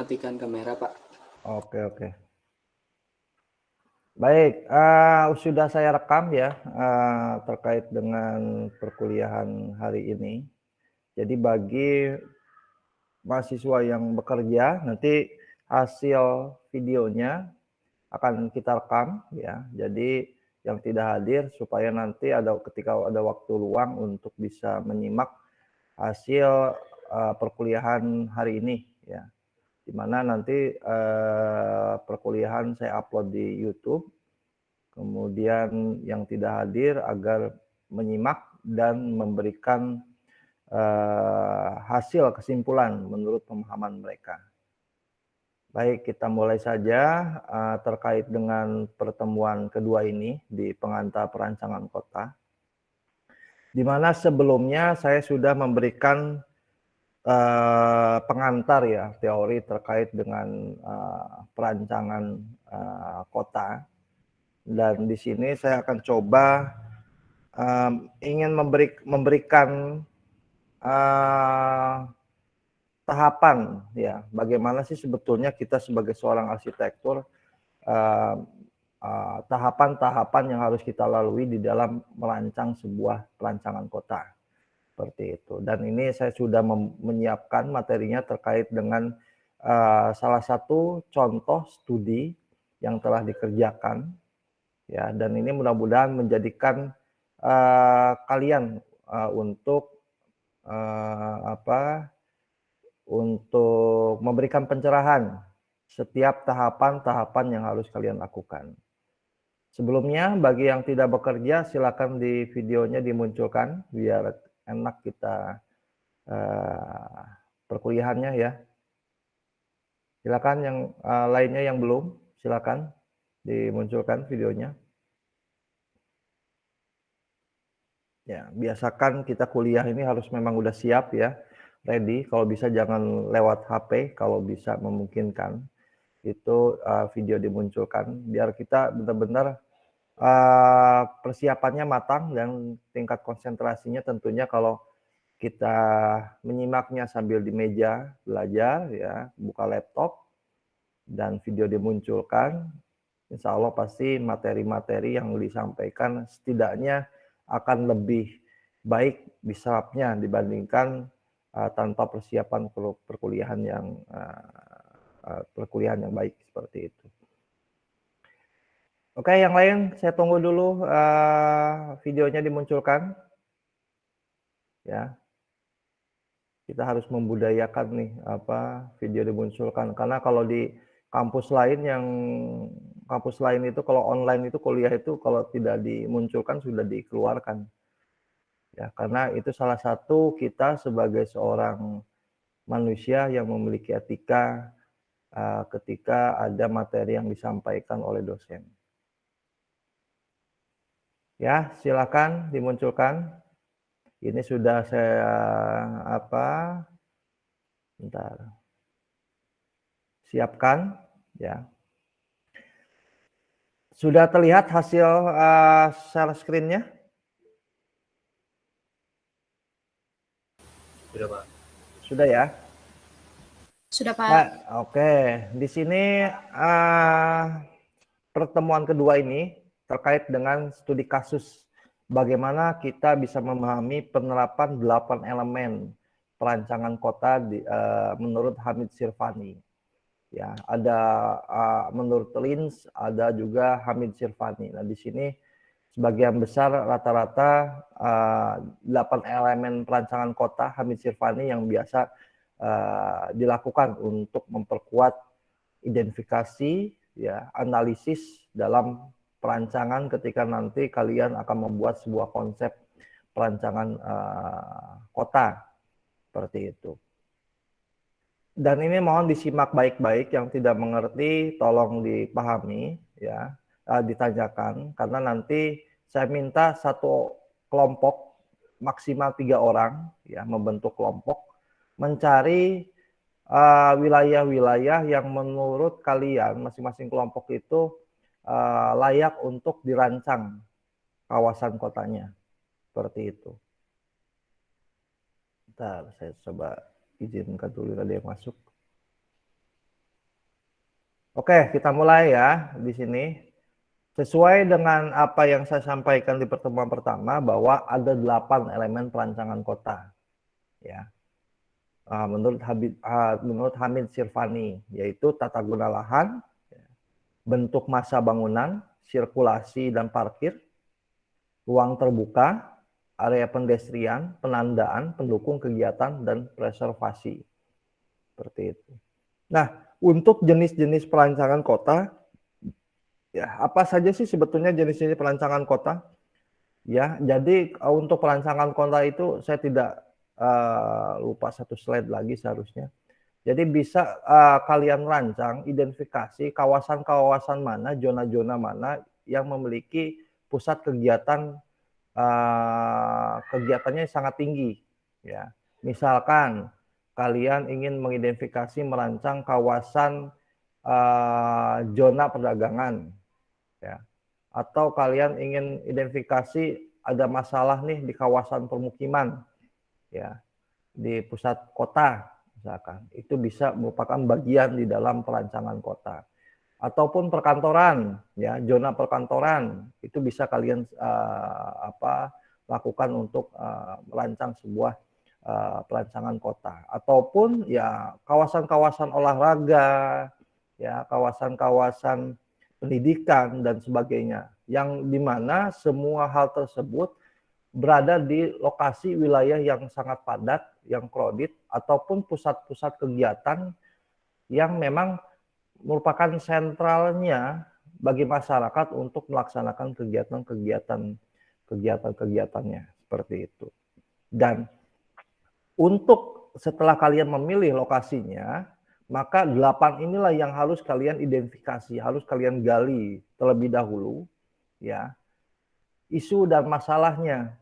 mematikan kamera, Pak. Oke, oke. Baik, sudah saya rekam ya, terkait dengan perkuliahan hari ini. Jadi bagi mahasiswa yang bekerja, nanti hasil videonya akan kita rekam ya. Jadi yang tidak hadir supaya nanti ketika ada waktu luang untuk bisa menyimak hasil perkuliahan hari ini ya. Di mana nanti perkuliahan saya upload di YouTube. Kemudian yang tidak hadir agar menyimak dan memberikan hasil kesimpulan menurut pemahaman mereka. Baik, kita mulai saja terkait dengan pertemuan kedua ini di pengantar perancangan kota. Di mana sebelumnya saya sudah memberikan pengantar ya, teori terkait dengan perancangan kota. Dan di sini saya akan coba ingin memberikan tahapan ya, bagaimana sih sebetulnya kita sebagai seorang arsitektur, tahapan-tahapan yang harus kita lalui di dalam merancang sebuah perancangan kota, seperti itu. Dan ini saya sudah menyiapkan materinya terkait dengan salah satu contoh studi yang telah dikerjakan ya, dan ini mudah-mudahan menjadikan kalian untuk untuk memberikan pencerahan setiap tahapan-tahapan yang harus kalian lakukan. Sebelumnya, bagi yang tidak bekerja, silakan di videonya dimunculkan biar enak kita perkuliahannya ya. Silakan yang lainnya yang belum, silakan dimunculkan videonya. Ya, biasakan kita kuliah ini harus memang udah siap ya, ready. Kalau bisa jangan lewat HP, kalau bisa memungkinkan itu video dimunculkan biar kita benar-benar persiapannya matang dan tingkat konsentrasinya tentunya kalau kita menyimaknya sambil di meja belajar ya, buka laptop dan video dimunculkan, insya Allah pasti materi-materi yang disampaikan setidaknya akan lebih baik diserapnya dibandingkan tanpa persiapan perkuliahan yang baik seperti itu. Oke, yang lain saya tunggu dulu videonya dimunculkan. Ya, kita harus membudayakan nih video dimunculkan karena kalau di kampus lain itu kalau online itu kuliah itu kalau tidak dimunculkan sudah dikeluarkan. Ya, karena itu salah satu kita sebagai seorang manusia yang memiliki etika ketika ada materi yang disampaikan oleh dosen. Ya, silakan dimunculkan. Ini sudah saya siapkan ya. Sudah terlihat hasil share screen-nya? Sudah, Pak. Sudah ya? Sudah, Pak. Nah, oke. Di sini pertemuan kedua ini terkait dengan studi kasus bagaimana kita bisa memahami penerapan 8 elemen perancangan kota menurut Hamid Sirvani. Ya, ada menurut Lins, ada juga Hamid Sirvani. Nah, di sini sebagian besar rata-rata 8 elemen perancangan kota Hamid Sirvani yang biasa dilakukan untuk memperkuat identifikasi, ya, analisis dalam perancangan ketika nanti kalian akan membuat sebuah konsep perancangan kota seperti itu. Dan ini mohon disimak baik-baik, yang tidak mengerti tolong dipahami ya, ditanyakan karena nanti saya minta satu kelompok maksimal 3 orang ya membentuk kelompok mencari wilayah-wilayah yang menurut kalian masing-masing kelompok itu layak untuk dirancang kawasan kotanya seperti itu. Bentar, saya coba izinkan dulu ada yang masuk. Oke, kita mulai ya di sini. Sesuai dengan apa yang saya sampaikan di pertemuan pertama bahwa ada 8 elemen perancangan kota, ya. Menurut Hamid Sirvani, yaitu tata guna lahan, bentuk massa bangunan, sirkulasi dan parkir, ruang terbuka, area pendestrian, penandaan, pendukung kegiatan, dan preservasi. Seperti itu. Nah, untuk jenis-jenis perancangan kota, ya apa saja sih sebetulnya jenis-jenis perancangan kota? Ya, jadi untuk perancangan kota itu saya tidak lupa satu slide lagi seharusnya. Jadi bisa kalian rancang, identifikasi kawasan-kawasan mana, zona-zona mana yang memiliki pusat kegiatan kegiatannya sangat tinggi. Ya, misalkan kalian ingin mengidentifikasi merancang kawasan zona perdagangan, ya, atau kalian ingin identifikasi ada masalah nih di kawasan permukiman, ya, di pusat kota misalkan, itu bisa merupakan bagian di dalam perancangan kota. Ataupun perkantoran, ya, zona perkantoran itu bisa kalian lakukan untuk merancang sebuah perancangan kota. Ataupun ya kawasan-kawasan olahraga, ya, kawasan-kawasan pendidikan dan sebagainya, yang dimana semua hal tersebut berada di lokasi wilayah yang sangat padat, yang crowded, ataupun pusat-pusat kegiatan yang memang merupakan sentralnya bagi masyarakat untuk melaksanakan kegiatannya seperti itu. Dan untuk setelah kalian memilih lokasinya, maka 8 inilah yang harus kalian identifikasi, harus kalian gali terlebih dahulu, ya, isu dan masalahnya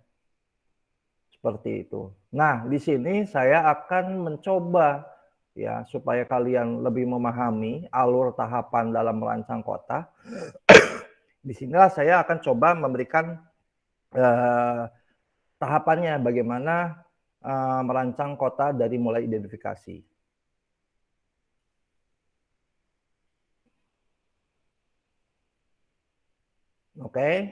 seperti itu. Nah, di sini saya akan mencoba, ya, supaya kalian lebih memahami alur tahapan dalam merancang kota. Di sinilah saya akan coba memberikan tahapannya bagaimana merancang kota dari mulai identifikasi. Oke.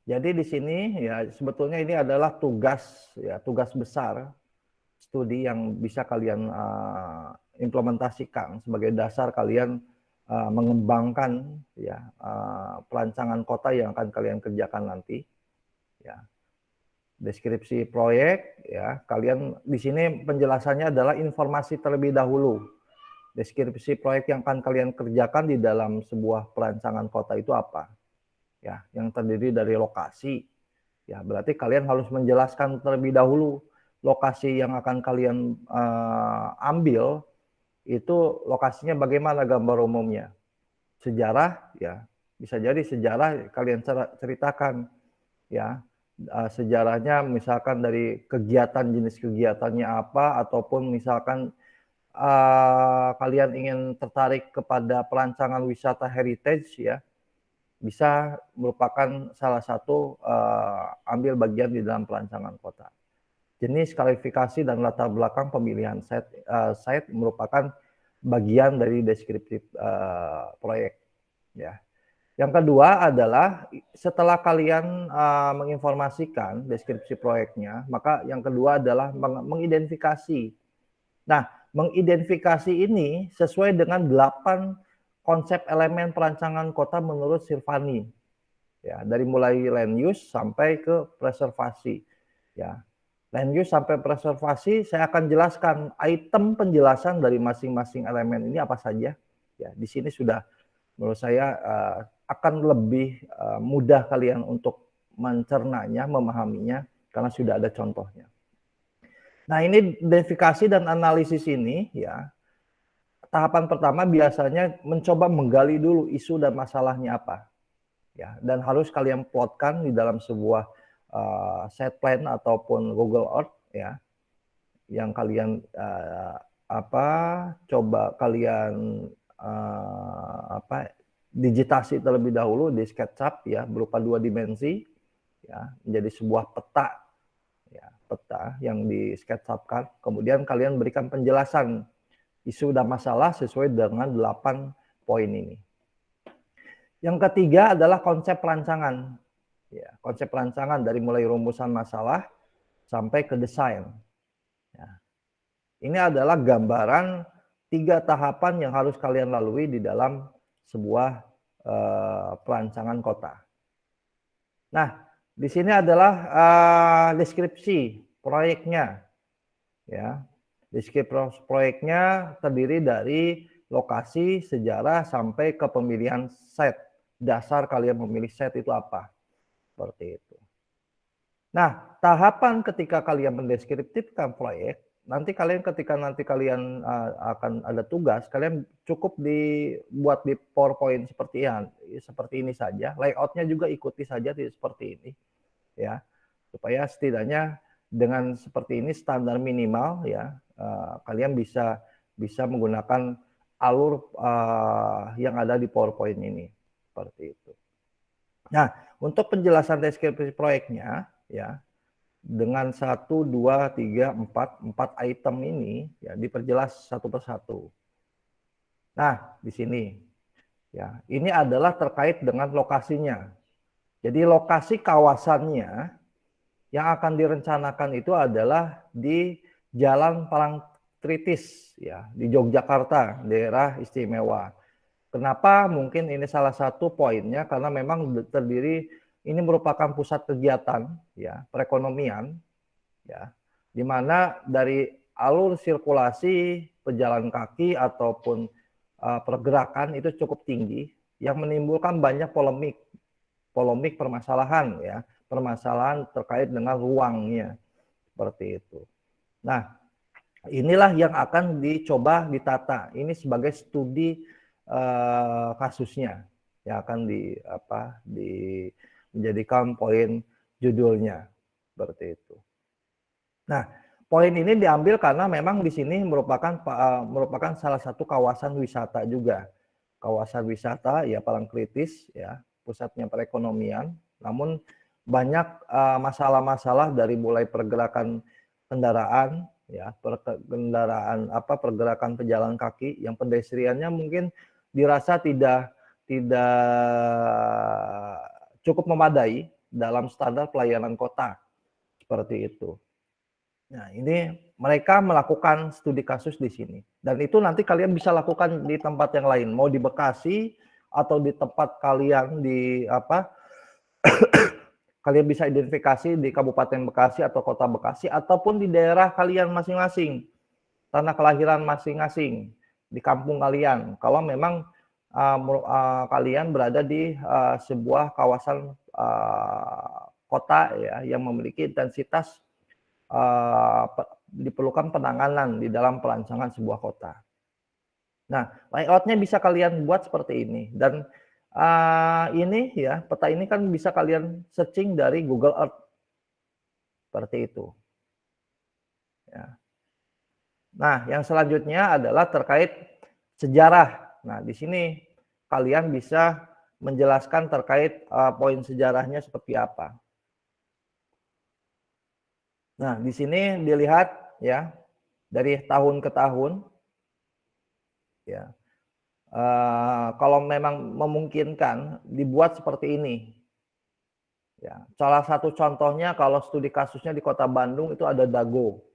Jadi di sini ya sebetulnya ini adalah tugas besar studi yang bisa kalian implementasikan sebagai dasar kalian mengembangkan, ya, perancangan kota yang akan kalian kerjakan nanti, ya. Deskripsi proyek, ya, kalian di sini penjelasannya adalah informasi terlebih dahulu. Deskripsi proyek yang akan kalian kerjakan di dalam sebuah perancangan kota itu apa? Ya, yang terdiri dari lokasi. Ya, berarti kalian harus menjelaskan terlebih dahulu lokasi yang akan kalian ambil itu lokasinya bagaimana gambar umumnya. Sejarah, ya, bisa jadi sejarah kalian ceritakan, ya, sejarahnya misalkan dari kegiatan, jenis kegiatannya apa, ataupun misalkan kalian ingin tertarik kepada perancangan wisata heritage, ya, bisa merupakan salah satu ambil bagian di dalam perancangan kota. Jenis, kualifikasi, dan latar belakang pemilihan site merupakan bagian dari deskripsi proyek. Ya. Yang kedua adalah setelah kalian menginformasikan deskripsi proyeknya, maka yang kedua adalah mengidentifikasi. Nah, mengidentifikasi ini sesuai dengan 8 konsep elemen perancangan kota menurut Sirvani, ya, dari mulai land use sampai ke preservasi, ya. Land use sampai preservasi saya akan jelaskan item penjelasan dari masing-masing elemen ini apa saja, ya. Di sini sudah menurut saya akan lebih mudah kalian untuk mencernanya, memahaminya karena sudah ada contohnya. Nah, ini identifikasi dan analisis ini, ya. Tahapan pertama biasanya mencoba menggali dulu isu dan masalahnya apa, ya, dan harus kalian plotkan di dalam sebuah set plan ataupun Google Earth, ya, yang kalian coba kalian digitasi terlebih dahulu di SketchUp, ya, berupa 2 dimensi, ya, menjadi sebuah peta, ya, peta yang di SketchUp-kan. Kemudian kalian berikan penjelasan isu dan masalah sesuai dengan 8 poin ini. Yang ketiga adalah konsep perancangan. Ya, konsep perancangan dari mulai rumusan masalah sampai ke desain. Ya. Ini adalah gambaran 3 tahapan yang harus kalian lalui di dalam sebuah perancangan kota. Nah, di sini adalah deskripsi proyeknya. Ya, deskripsi proyeknya terdiri dari lokasi, sejarah, sampai ke pemilihan set. Dasar kalian memilih set itu apa? Seperti itu. Nah, tahapan ketika kalian mendeskriptifkan proyek, nanti kalian ketika kalian akan ada tugas, kalian cukup dibuat di PowerPoint seperti ini saja. Layoutnya juga ikuti saja seperti ini, ya, supaya setidaknya dengan seperti ini standar minimal, ya, kalian bisa menggunakan alur yang ada di PowerPoint ini, seperti itu. Nah, untuk penjelasan deskripsi proyeknya, ya, dengan 1, 2, 3, 4 item ini, ya, diperjelas satu persatu. Nah, di sini, ya, ini adalah terkait dengan lokasinya. Jadi lokasi kawasannya yang akan direncanakan itu adalah di Jalan Parangtritis, ya, di Yogyakarta, daerah istimewa. Kenapa mungkin ini salah satu poinnya, karena memang terdiri, ini merupakan pusat kegiatan, ya, perekonomian, ya, di mana dari alur sirkulasi pejalan kaki ataupun pergerakan itu cukup tinggi, yang menimbulkan banyak polemik permasalahan, ya, permasalahan terkait dengan ruangnya, seperti itu. Nah, inilah yang akan dicoba ditata. Ini sebagai studi kasusnya yang akan menjadikan poin judulnya, seperti itu. Nah, poin ini diambil karena memang di sini merupakan salah satu kawasan wisata juga. Kawasan wisata, ya, Parangtritis, ya, pusatnya perekonomian. Namun banyak masalah-masalah dari mulai pergerakan kendaraan, ya, pergerakan pejalan kaki yang pedestriannya mungkin dirasa tidak cukup memadai dalam standar pelayanan kota, seperti itu. Nah, ini mereka melakukan studi kasus di sini, dan itu nanti kalian bisa lakukan di tempat yang lain, mau di Bekasi atau di tempat kalian kalian bisa identifikasi di Kabupaten Bekasi atau Kota Bekasi, ataupun di daerah kalian masing-masing, tanah kelahiran masing-masing, di kampung kalian. Kalau memang kalian berada di sebuah kawasan kota, ya, yang memiliki intensitas diperlukan penanganan di dalam perancangan sebuah kota. Nah, layoutnya bisa kalian buat seperti ini, dan ini, ya, peta ini kan bisa kalian searching dari Google Earth, seperti itu. Ya. Nah, yang selanjutnya adalah terkait sejarah. Nah, di sini kalian bisa menjelaskan terkait poin sejarahnya seperti apa. Nah, di sini dilihat, ya, dari tahun ke tahun, ya. Kalau memang memungkinkan dibuat seperti ini. Ya, salah satu contohnya kalau studi kasusnya di Kota Bandung itu ada Dago,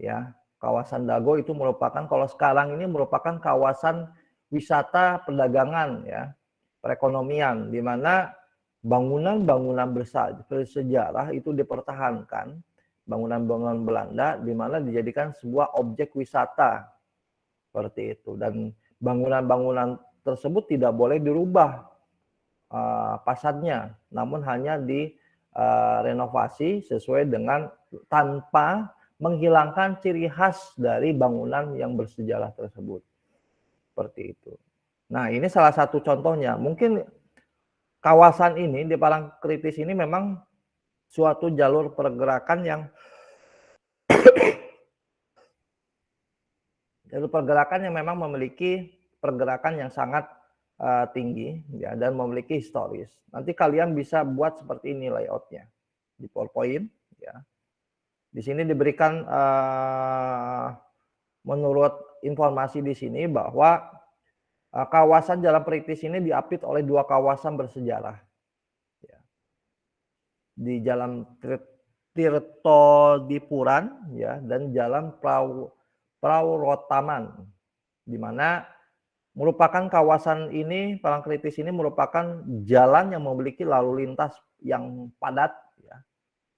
ya. Kawasan Dago itu merupakan, kalau sekarang ini merupakan kawasan wisata perdagangan, ya, perekonomian, di mana bangunan-bangunan bersejarah itu dipertahankan, bangunan-bangunan Belanda, di mana dijadikan sebuah objek wisata, seperti itu. Dan bangunan-bangunan tersebut tidak boleh dirubah fasadnya, namun hanya direnovasi sesuai dengan, tanpa menghilangkan ciri khas dari bangunan yang bersejarah tersebut, seperti itu. Nah, ini salah satu contohnya. Mungkin kawasan ini di Parangtritis ini memang suatu jalur pergerakan yang memang memiliki pergerakan yang sangat tinggi, ya, dan memiliki historis. Nanti kalian bisa buat seperti ini layoutnya di PowerPoint, ya. Di sini diberikan menurut informasi di sini bahwa kawasan Jalan Perintis ini diapit oleh dua kawasan bersejarah. Ya. Di Jalan Tirtodipuran ya dan Jalan Praurotaman, di mana merupakan kawasan ini, Parangtritis ini merupakan jalan yang memiliki lalu lintas yang padat ya,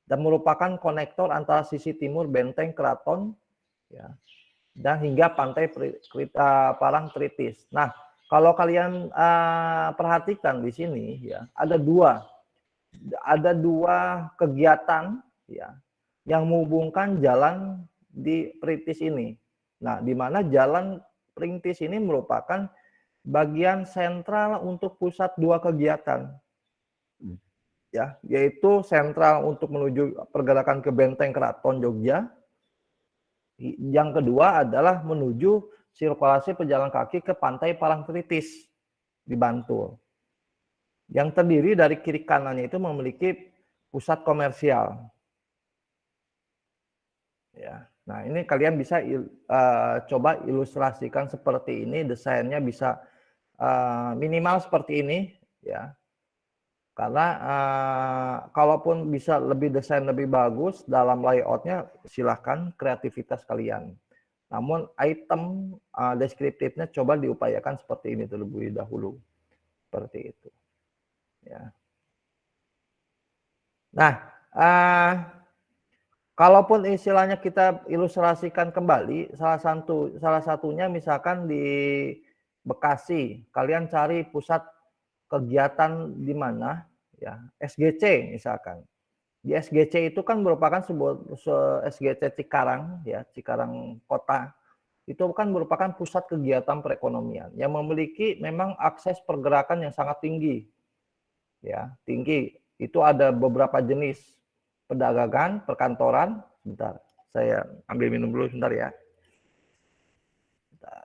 dan merupakan konektor antara sisi timur benteng keraton ya, dan hingga pantai Parangtritis. Nah, kalau kalian perhatikan di sini ya, ada dua kegiatan ya yang menghubungkan jalan di Perintis ini. Nah, di mana jalan Perintis ini merupakan bagian sentral untuk pusat dua kegiatan. Ya, yaitu sentral untuk menuju pergerakan ke benteng Keraton Jogja. Yang kedua adalah menuju sirkulasi pejalan kaki ke pantai Parangtritis di Bantul. Yang terdiri dari kiri kanannya itu memiliki pusat komersial. Ya. Nah, ini kalian bisa coba ilustrasikan seperti ini, desainnya bisa minimal seperti ini ya. Karena kalaupun bisa lebih desain lebih bagus dalam layoutnya, silahkan kreativitas kalian. Namun item deskriptifnya coba diupayakan seperti ini terlebih dahulu. Seperti itu. Ya. Nah, kalaupun istilahnya kita ilustrasikan kembali, salah satunya misalkan di Bekasi, kalian cari pusat kegiatan di mana ya, SGC misalkan. Di SGC itu kan merupakan sebuah SGC Cikarang ya, Cikarang Kota. Itu kan merupakan pusat kegiatan perekonomian yang memiliki memang akses pergerakan yang sangat tinggi. Ya, tinggi. Itu ada beberapa jenis perdagangan, perkantoran. Bentar, saya ambil minum dulu sebentar ya. Bentar.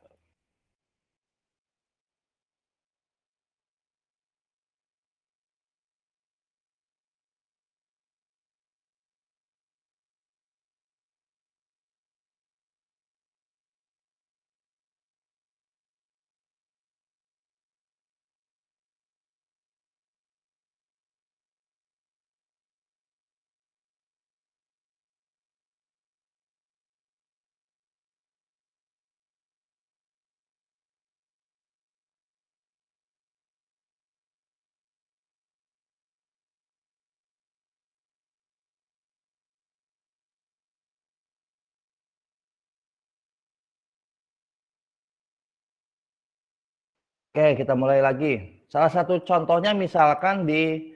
Oke, kita mulai lagi. Salah satu contohnya misalkan di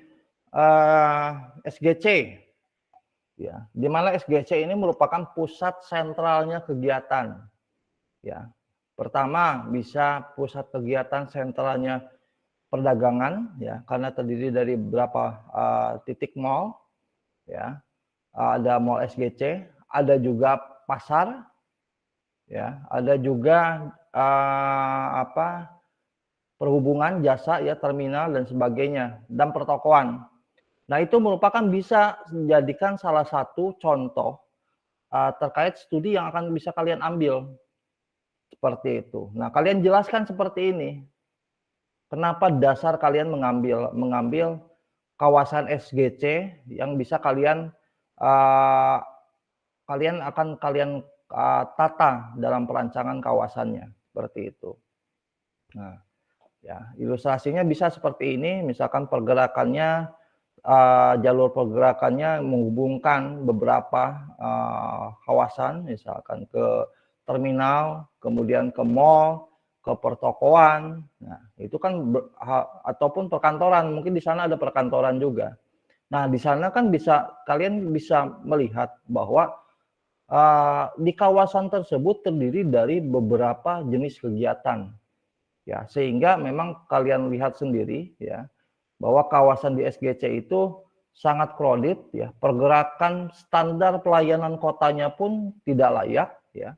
SGC, ya, di mana SGC ini merupakan pusat sentralnya kegiatan. Ya, pertama bisa pusat kegiatan sentralnya perdagangan, ya, karena terdiri dari beberapa titik mall, ya, ada mall SGC, ada juga pasar, ya, ada juga perhubungan, jasa, ya, terminal dan sebagainya, dan pertokoan. Nah, itu merupakan bisa dijadikan salah satu contoh terkait studi yang akan bisa kalian ambil. Seperti itu. Nah, kalian jelaskan seperti ini. Kenapa dasar kalian mengambil kawasan SGC yang bisa kalian tata dalam perancangan kawasannya. Seperti itu. Nah, ya, ilustrasinya bisa seperti ini, misalkan pergerakannya, jalur pergerakannya menghubungkan beberapa kawasan, misalkan ke terminal, kemudian ke mall, ke pertokoan. Nah, itu kan ataupun perkantoran, mungkin di sana ada perkantoran juga. Nah, di sana kan kalian bisa melihat bahwa di kawasan tersebut terdiri dari beberapa jenis kegiatan. Ya, sehingga memang kalian lihat sendiri ya bahwa kawasan di SGC itu sangat crowded ya, pergerakan standar pelayanan kotanya pun tidak layak ya.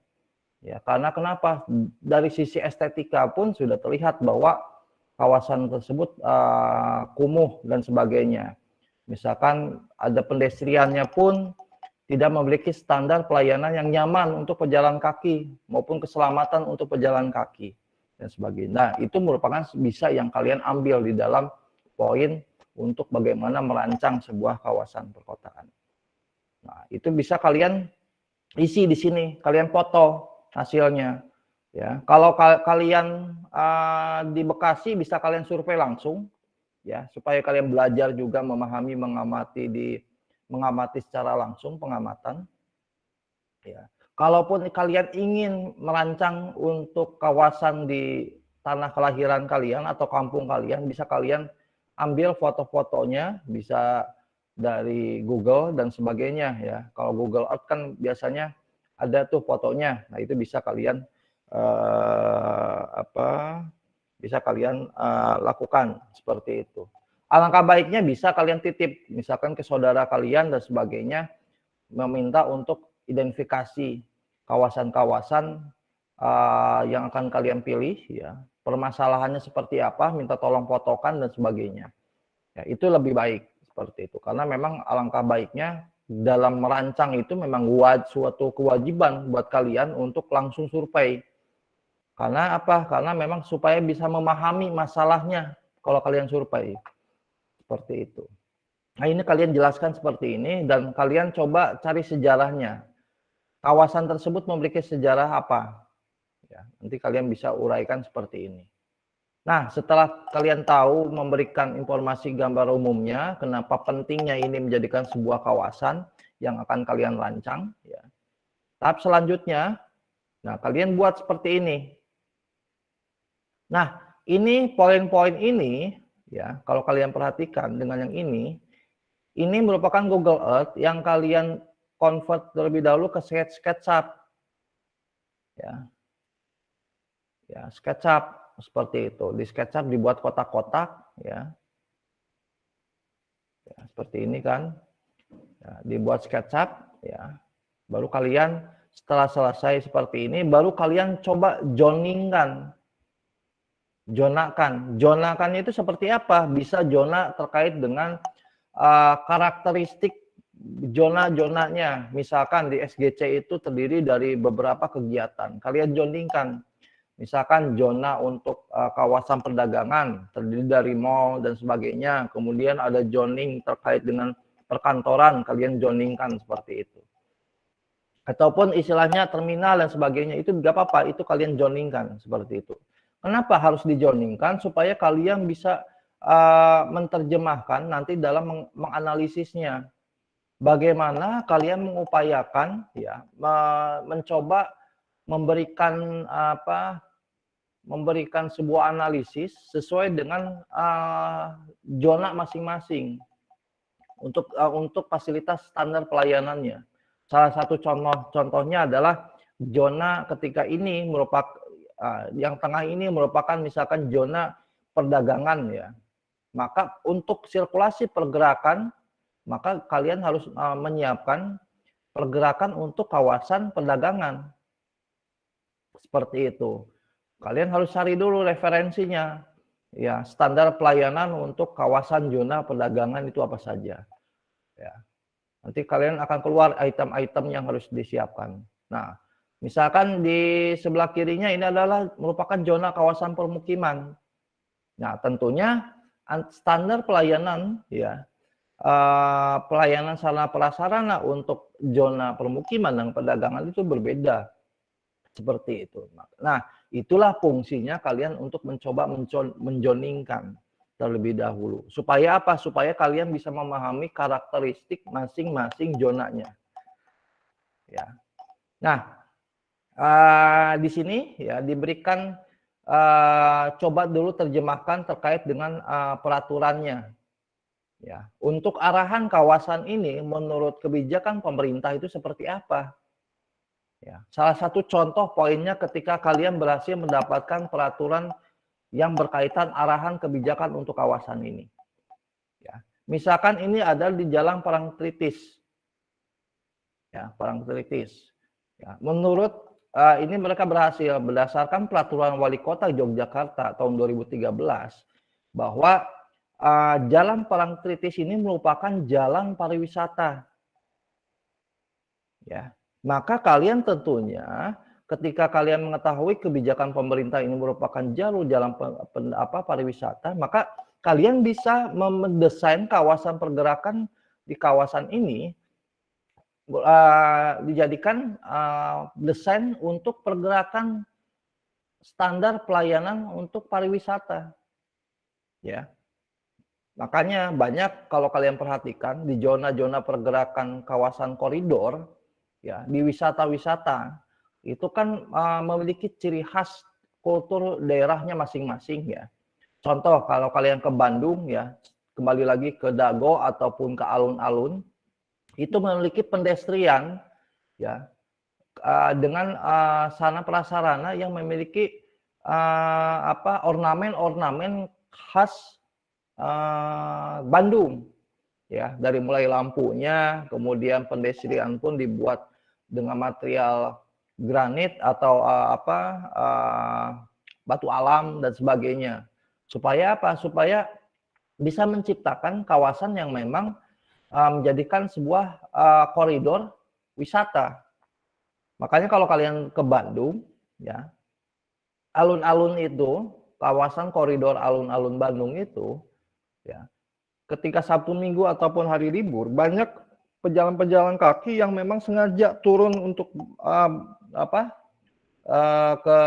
Ya, karena kenapa? Dari sisi estetika pun sudah terlihat bahwa kawasan tersebut kumuh dan sebagainya. Misalkan ada pedestriannya pun tidak memiliki standar pelayanan yang nyaman untuk pejalan kaki maupun keselamatan untuk pejalan kaki. dan sebagainya. Nah, itu merupakan bisa yang kalian ambil di dalam poin untuk bagaimana merancang sebuah kawasan perkotaan. Nah, itu bisa kalian isi di sini, kalian foto hasilnya. Ya, kalau kalian di Bekasi bisa kalian survei langsung, ya, supaya kalian belajar juga memahami, mengamati secara langsung pengamatan. Ya. Kalaupun kalian ingin merancang untuk kawasan di tanah kelahiran kalian atau kampung kalian, bisa kalian ambil foto-fotonya, bisa dari Google dan sebagainya ya. Kalau Google Earth kan biasanya ada tuh fotonya. Nah, itu bisa kalian lakukan seperti itu. Alangkah baiknya bisa kalian titip misalkan ke saudara kalian dan sebagainya, meminta untuk identifikasi kawasan-kawasan yang akan kalian pilih ya. Permasalahannya seperti apa, minta tolong fotokan dan sebagainya. Ya, itu lebih baik seperti itu. Karena memang alangkah baiknya dalam merancang itu memang suatu kewajiban buat kalian untuk langsung survei. Karena apa? Karena memang supaya bisa memahami masalahnya kalau kalian survei. Seperti itu. Nah, ini kalian jelaskan seperti ini dan kalian coba cari sejarahnya. Kawasan tersebut memiliki sejarah apa? Ya, nanti kalian bisa uraikan seperti ini. Nah, setelah kalian tahu memberikan informasi gambar umumnya, kenapa pentingnya ini menjadikan sebuah kawasan yang akan kalian rancang, ya. Tahap selanjutnya, nah kalian buat seperti ini. Nah, ini poin-poin ini, ya, kalau kalian perhatikan dengan yang ini merupakan Google Earth yang kalian convert terlebih dahulu ke SketchUp. Ya. Ya, SketchUp seperti itu. Di SketchUp dibuat kotak-kotak ya. Ya, seperti ini kan. Ya, dibuat SketchUp ya. Baru kalian setelah selesai seperti ini baru kalian coba zoningkan. Zonakan itu seperti apa? Bisa zona terkait dengan karakteristik zona-zonanya. Misalkan di SGC itu terdiri dari beberapa kegiatan. Kalian zoningkan. Misalkan zona untuk kawasan perdagangan, terdiri dari mall dan sebagainya. Kemudian ada zoning terkait dengan perkantoran, kalian zoningkan seperti itu. Ataupun istilahnya terminal dan sebagainya, itu tidak apa-apa, itu kalian zoningkan seperti itu. Kenapa harus dijonningkan? Supaya kalian bisa menerjemahkan nanti dalam menganalisisnya. Bagaimana kalian mengupayakan ya mencoba memberikan sebuah analisis sesuai dengan zona masing-masing untuk fasilitas standar pelayanannya. Salah satu contohnya adalah zona ketika ini merupakan yang tengah ini merupakan misalkan zona perdagangan ya. Maka untuk sirkulasi pergerakan, maka kalian harus menyiapkan pergerakan untuk kawasan perdagangan. Seperti itu. Kalian harus cari dulu referensinya. Ya, standar pelayanan untuk kawasan zona perdagangan itu apa saja. Ya. Nanti kalian akan keluar item-item yang harus disiapkan. Nah, misalkan di sebelah kirinya ini adalah merupakan zona kawasan permukiman. Nah, tentunya standar pelayanan ya pelayanan sarana prasarana untuk zona permukiman dan perdagangan itu berbeda. Seperti itu. Nah, itulah fungsinya kalian untuk mencoba menjoningkan terlebih dahulu. Supaya apa? Supaya kalian bisa memahami karakteristik masing-masing zonanya. Ya. Nah, di sini ya diberikan coba dulu terjemahkan terkait dengan peraturannya. Ya, untuk arahan kawasan ini menurut kebijakan pemerintah itu seperti apa? Ya, salah satu contoh poinnya ketika kalian berhasil mendapatkan peraturan yang berkaitan arahan kebijakan untuk kawasan ini. Ya, misalkan ini ada di Jalan Parangtritis. Ya, Parangtritis. Ya, menurut ini mereka berhasil berdasarkan peraturan Wali Kota Yogyakarta tahun 2013 bahwa Jalan Parangtritis ini merupakan jalan pariwisata. Ya, maka kalian tentunya ketika kalian mengetahui kebijakan pemerintah ini merupakan jalur jalan pariwisata, maka kalian bisa mendesain kawasan pergerakan di kawasan ini dijadikan desain untuk pergerakan standar pelayanan untuk pariwisata, ya. Makanya banyak kalau kalian perhatikan di zona-zona pergerakan kawasan koridor, ya, di wisata-wisata itu kan memiliki ciri khas kultur daerahnya masing-masing, ya. Contoh kalau kalian ke Bandung, ya, kembali lagi ke Dago ataupun ke alun-alun, itu memiliki pedestrian, ya, dengan sarana prasarana yang memiliki ornamen-ornamen khas Bandung, ya, dari mulai lampunya, kemudian pedestrian pun dibuat dengan material granit atau batu alam dan sebagainya. Supaya apa? Supaya bisa menciptakan kawasan yang memang menjadikan sebuah koridor wisata. Makanya kalau kalian ke Bandung, ya, alun-alun itu, kawasan koridor alun-alun Bandung itu, ya, ketika Sabtu Minggu ataupun hari libur, banyak pejalan-pejalan kaki yang memang sengaja turun untuk ke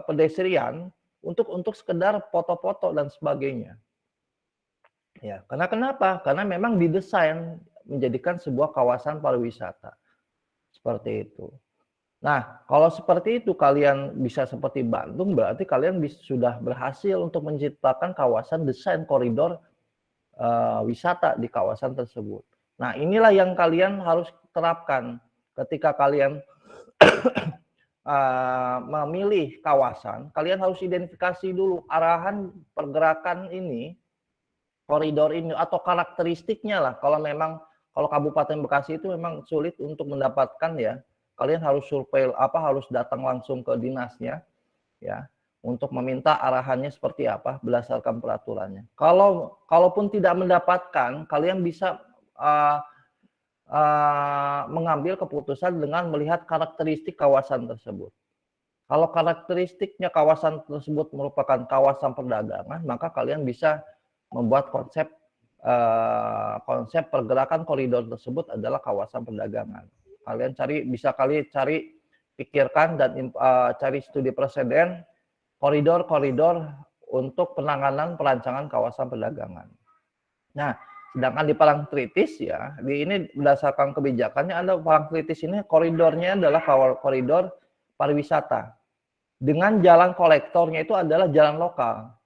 pedestrian untuk sekedar foto-foto dan sebagainya. Ya, karena kenapa? Karena memang didesain menjadikan sebuah kawasan pariwisata. Seperti itu. Nah, kalau seperti itu kalian bisa seperti Bandung, berarti kalian sudah berhasil untuk menciptakan kawasan desain koridor wisata di kawasan tersebut. Nah, inilah yang kalian harus terapkan ketika kalian memilih kawasan. Kalian harus identifikasi dulu arahan pergerakan ini, koridor ini, atau karakteristiknya lah. Kalau Kabupaten Bekasi itu memang sulit untuk mendapatkan, ya. Kalian harus survei harus datang langsung ke dinasnya, ya, untuk meminta arahannya seperti apa berdasarkan peraturannya. Kalaupun tidak mendapatkan, kalian bisa mengambil keputusan dengan melihat karakteristik kawasan tersebut. Kalau karakteristiknya kawasan tersebut merupakan kawasan perdagangan, maka kalian bisa membuat konsep pergerakan koridor tersebut adalah kawasan perdagangan. Kalian pikirkan dan cari studi presiden koridor-koridor untuk penanganan perancangan kawasan perdagangan. Nah, sedangkan di Parangtritis, ya, ini berdasarkan kebijakannya ada Parangtritis ini koridornya adalah koridor pariwisata. Dengan jalan kolektornya itu adalah jalan lokal.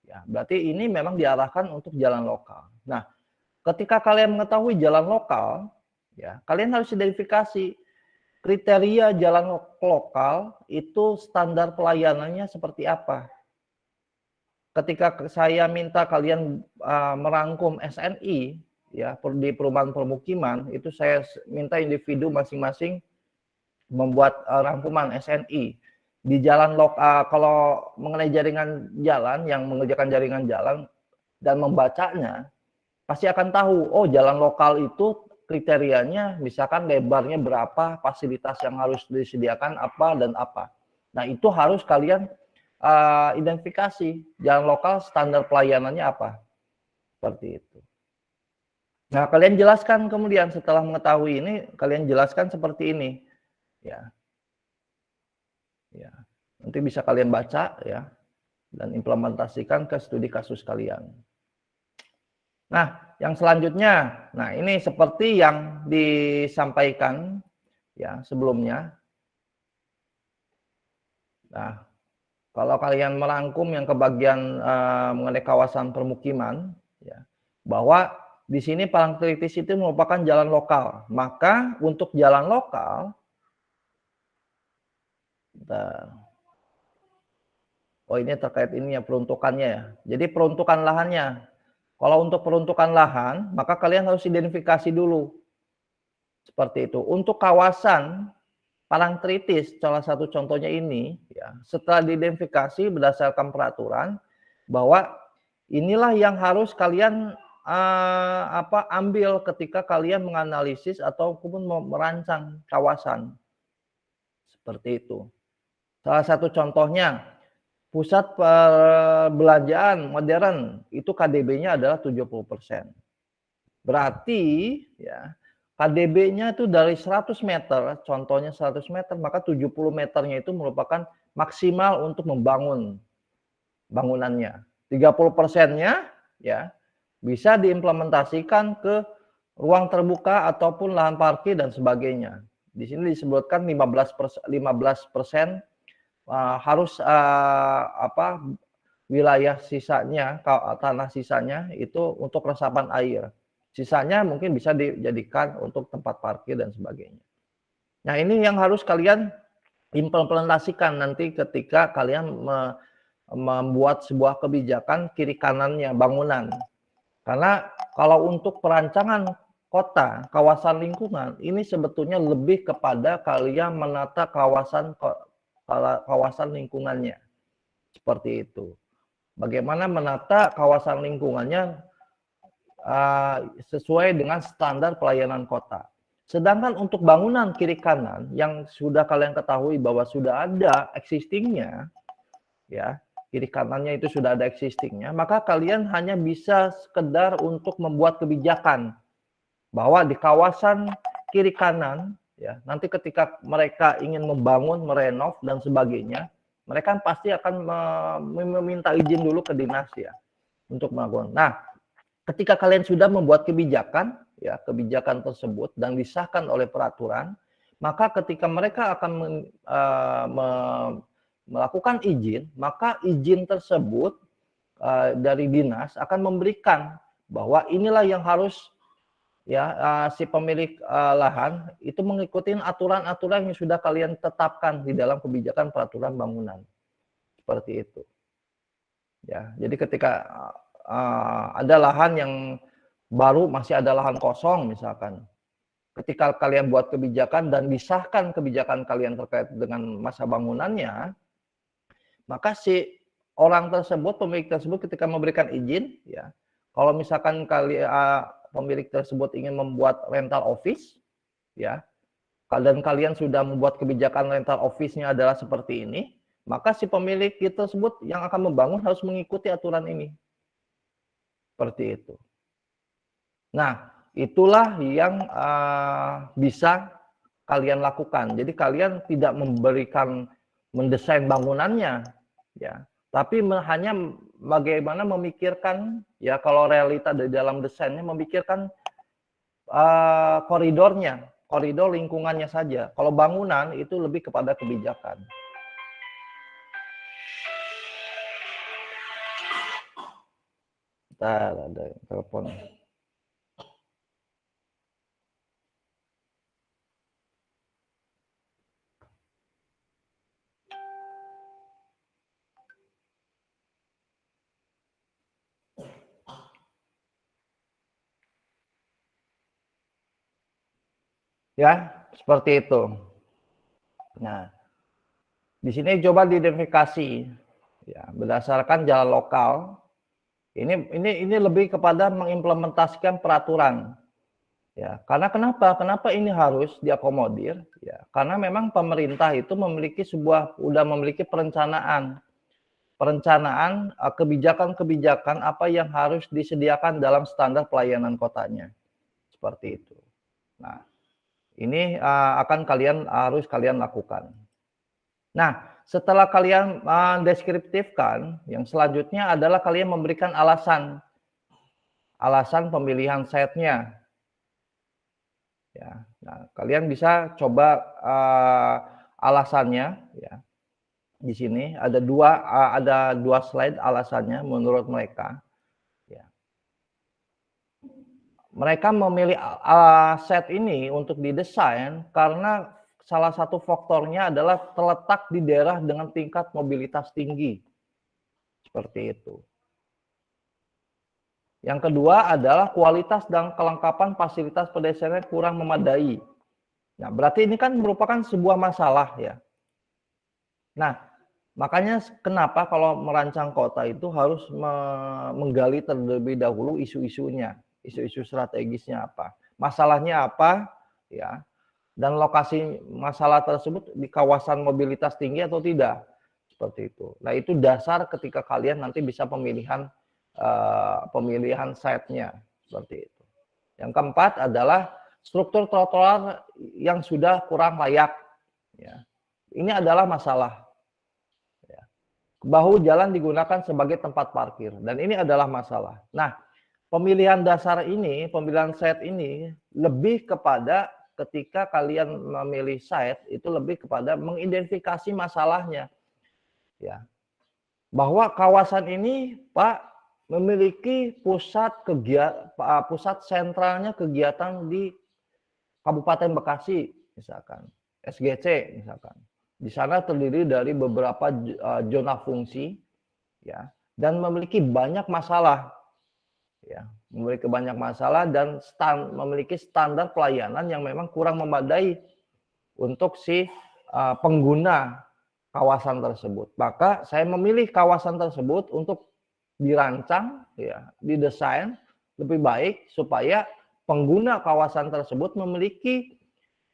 Ya, berarti ini memang diarahkan untuk jalan lokal. Nah, ketika kalian mengetahui jalan lokal, ya, kalian harus identifikasi kriteria jalan lokal itu standar pelayanannya seperti apa. Ketika saya minta kalian merangkum SNI, ya, di perumahan permukiman, itu saya minta individu masing-masing membuat rangkuman SNI. Di jalan lokal, kalau mengenai jaringan jalan, yang mengerjakan jaringan jalan dan membacanya, pasti akan tahu, oh, jalan lokal itu kriterianya misalkan lebarnya berapa, fasilitas yang harus disediakan apa dan apa. Nah, itu harus kalian identifikasi jalan lokal standar pelayanannya apa. Seperti itu. Nah, kalian jelaskan kemudian setelah mengetahui ini, kalian jelaskan seperti ini. Ya. Ya. Nanti bisa kalian baca, ya, dan implementasikan ke studi kasus kalian. Nah, yang selanjutnya, nah ini seperti yang disampaikan, ya, sebelumnya. Nah, kalau kalian merangkum yang ke bagian mengenai kawasan permukiman, ya, bahwa di sini Parangtritis itu merupakan jalan lokal. Maka untuk jalan lokal, oh, ini terkait ini ya, peruntukannya, ya. Jadi peruntukan lahannya. Kalau untuk peruntukan lahan, maka kalian harus identifikasi dulu. Seperti itu. Untuk kawasan Parangtritis, salah satu contohnya ini, ya, setelah diidentifikasi berdasarkan peraturan, bahwa inilah yang harus kalian ambil ketika kalian menganalisis ataupun merancang kawasan. Seperti itu. Salah satu contohnya, pusat perbelanjaan modern itu KDB-nya adalah 70%. Berarti ya KDB-nya itu dari 100 meter, contohnya 100 meter, maka 70 meternya itu merupakan maksimal untuk membangun bangunannya. 30%-nya ya bisa diimplementasikan ke ruang terbuka ataupun lahan parkir dan sebagainya. Di sini disebutkan 15% harus wilayah sisanya, tanah sisanya itu untuk resapan air. Sisanya mungkin bisa dijadikan untuk tempat parkir dan sebagainya. Nah, ini yang harus kalian implementasikan nanti ketika kalian membuat sebuah kebijakan kiri kanannya bangunan. Karena kalau untuk perancangan kota, kawasan lingkungan, ini sebetulnya lebih kepada kalian menata kawasan lingkungannya. Seperti itu. Bagaimana menata kawasan lingkungannya sesuai dengan standar pelayanan kota. Sedangkan untuk bangunan kiri kanan yang sudah kalian ketahui bahwa sudah ada existingnya, ya kiri kanannya itu sudah ada existingnya, maka kalian hanya bisa sekedar untuk membuat kebijakan bahwa di kawasan kiri kanan, ya nanti ketika mereka ingin membangun, merenov dan sebagainya, mereka pasti akan meminta izin dulu ke dinas ya untuk melakukan. Nah, ketika kalian sudah membuat kebijakan, ya kebijakan tersebut dan disahkan oleh peraturan, maka ketika mereka akan melakukan izin, maka izin tersebut dari dinas akan memberikan bahwa inilah yang harus ya si pemilik lahan itu mengikuti aturan-aturan yang sudah kalian tetapkan di dalam kebijakan peraturan bangunan. Seperti itu. Ya, jadi ketika ada lahan yang baru, masih ada lahan kosong misalkan. Ketika kalian buat kebijakan dan disahkan kebijakan kalian terkait dengan masa bangunannya, maka si orang tersebut, pemilik tersebut ketika memberikan izin, ya, kalau misalkan pemilik tersebut ingin membuat rental office, ya, dan kalian sudah membuat kebijakan rental office-nya adalah seperti ini, maka si pemilik tersebut yang akan membangun harus mengikuti aturan ini. Seperti itu. Nah, itulah yang bisa kalian lakukan. Jadi kalian tidak mendesain bangunannya, ya, tapi hanya bagaimana memikirkan, ya kalau realita di dalam desainnya memikirkan koridor lingkungannya saja. Kalau bangunan itu lebih kepada kebijakan. Bentar, ada telepon. Ya, seperti itu. Nah, di sini coba diidentifikasi ya, berdasarkan jalan lokal. Ini lebih kepada mengimplementasikan peraturan. Ya, karena kenapa? Kenapa ini harus diakomodir? Ya, karena memang pemerintah itu sudah memiliki perencanaan kebijakan-kebijakan apa yang harus disediakan dalam standar pelayanan kotanya. Seperti itu. Nah, ini akan harus kalian lakukan. Nah, setelah kalian mendeskriptifkan, yang selanjutnya adalah kalian memberikan alasan pemilihan site-nya. Ya, nah, kalian bisa coba alasannya. Ya, di sini ada dua slide alasannya menurut mereka. Ya. Mereka memilih set ini untuk didesain karena salah satu faktornya adalah terletak di daerah dengan tingkat mobilitas tinggi. Seperti itu. Yang kedua adalah kualitas dan kelengkapan fasilitas pedestrian kurang memadai. Nah, berarti ini kan merupakan sebuah masalah ya. Nah, makanya kenapa kalau merancang kota itu harus menggali terlebih dahulu isu-isunya, isu-isu strategisnya apa, masalahnya apa, ya. dan lokasi masalah tersebut di kawasan mobilitas tinggi atau tidak, seperti itu. Nah, itu dasar ketika kalian nanti bisa pemilihan site-nya, seperti itu. Yang keempat adalah struktur trotoar yang sudah kurang layak. Ya. Ini adalah masalah. Ya. Bahu jalan digunakan sebagai tempat parkir, dan ini adalah masalah. Nah, pemilihan dasar ini, pemilihan site ini lebih kepada ketika kalian memilih site itu lebih kepada mengidentifikasi masalahnya. Ya. Bahwa kawasan ini, Pak, memiliki pusat sentralnya kegiatan di Kabupaten Bekasi, misalkan SGC, misalkan. Di sana terdiri dari beberapa zona fungsi, ya, dan memiliki banyak masalah, ya, memiliki banyak masalah dan memiliki standar pelayanan yang memang kurang memadai untuk si pengguna kawasan tersebut. Maka saya memilih kawasan tersebut untuk dirancang, ya, didesain lebih baik supaya pengguna kawasan tersebut memiliki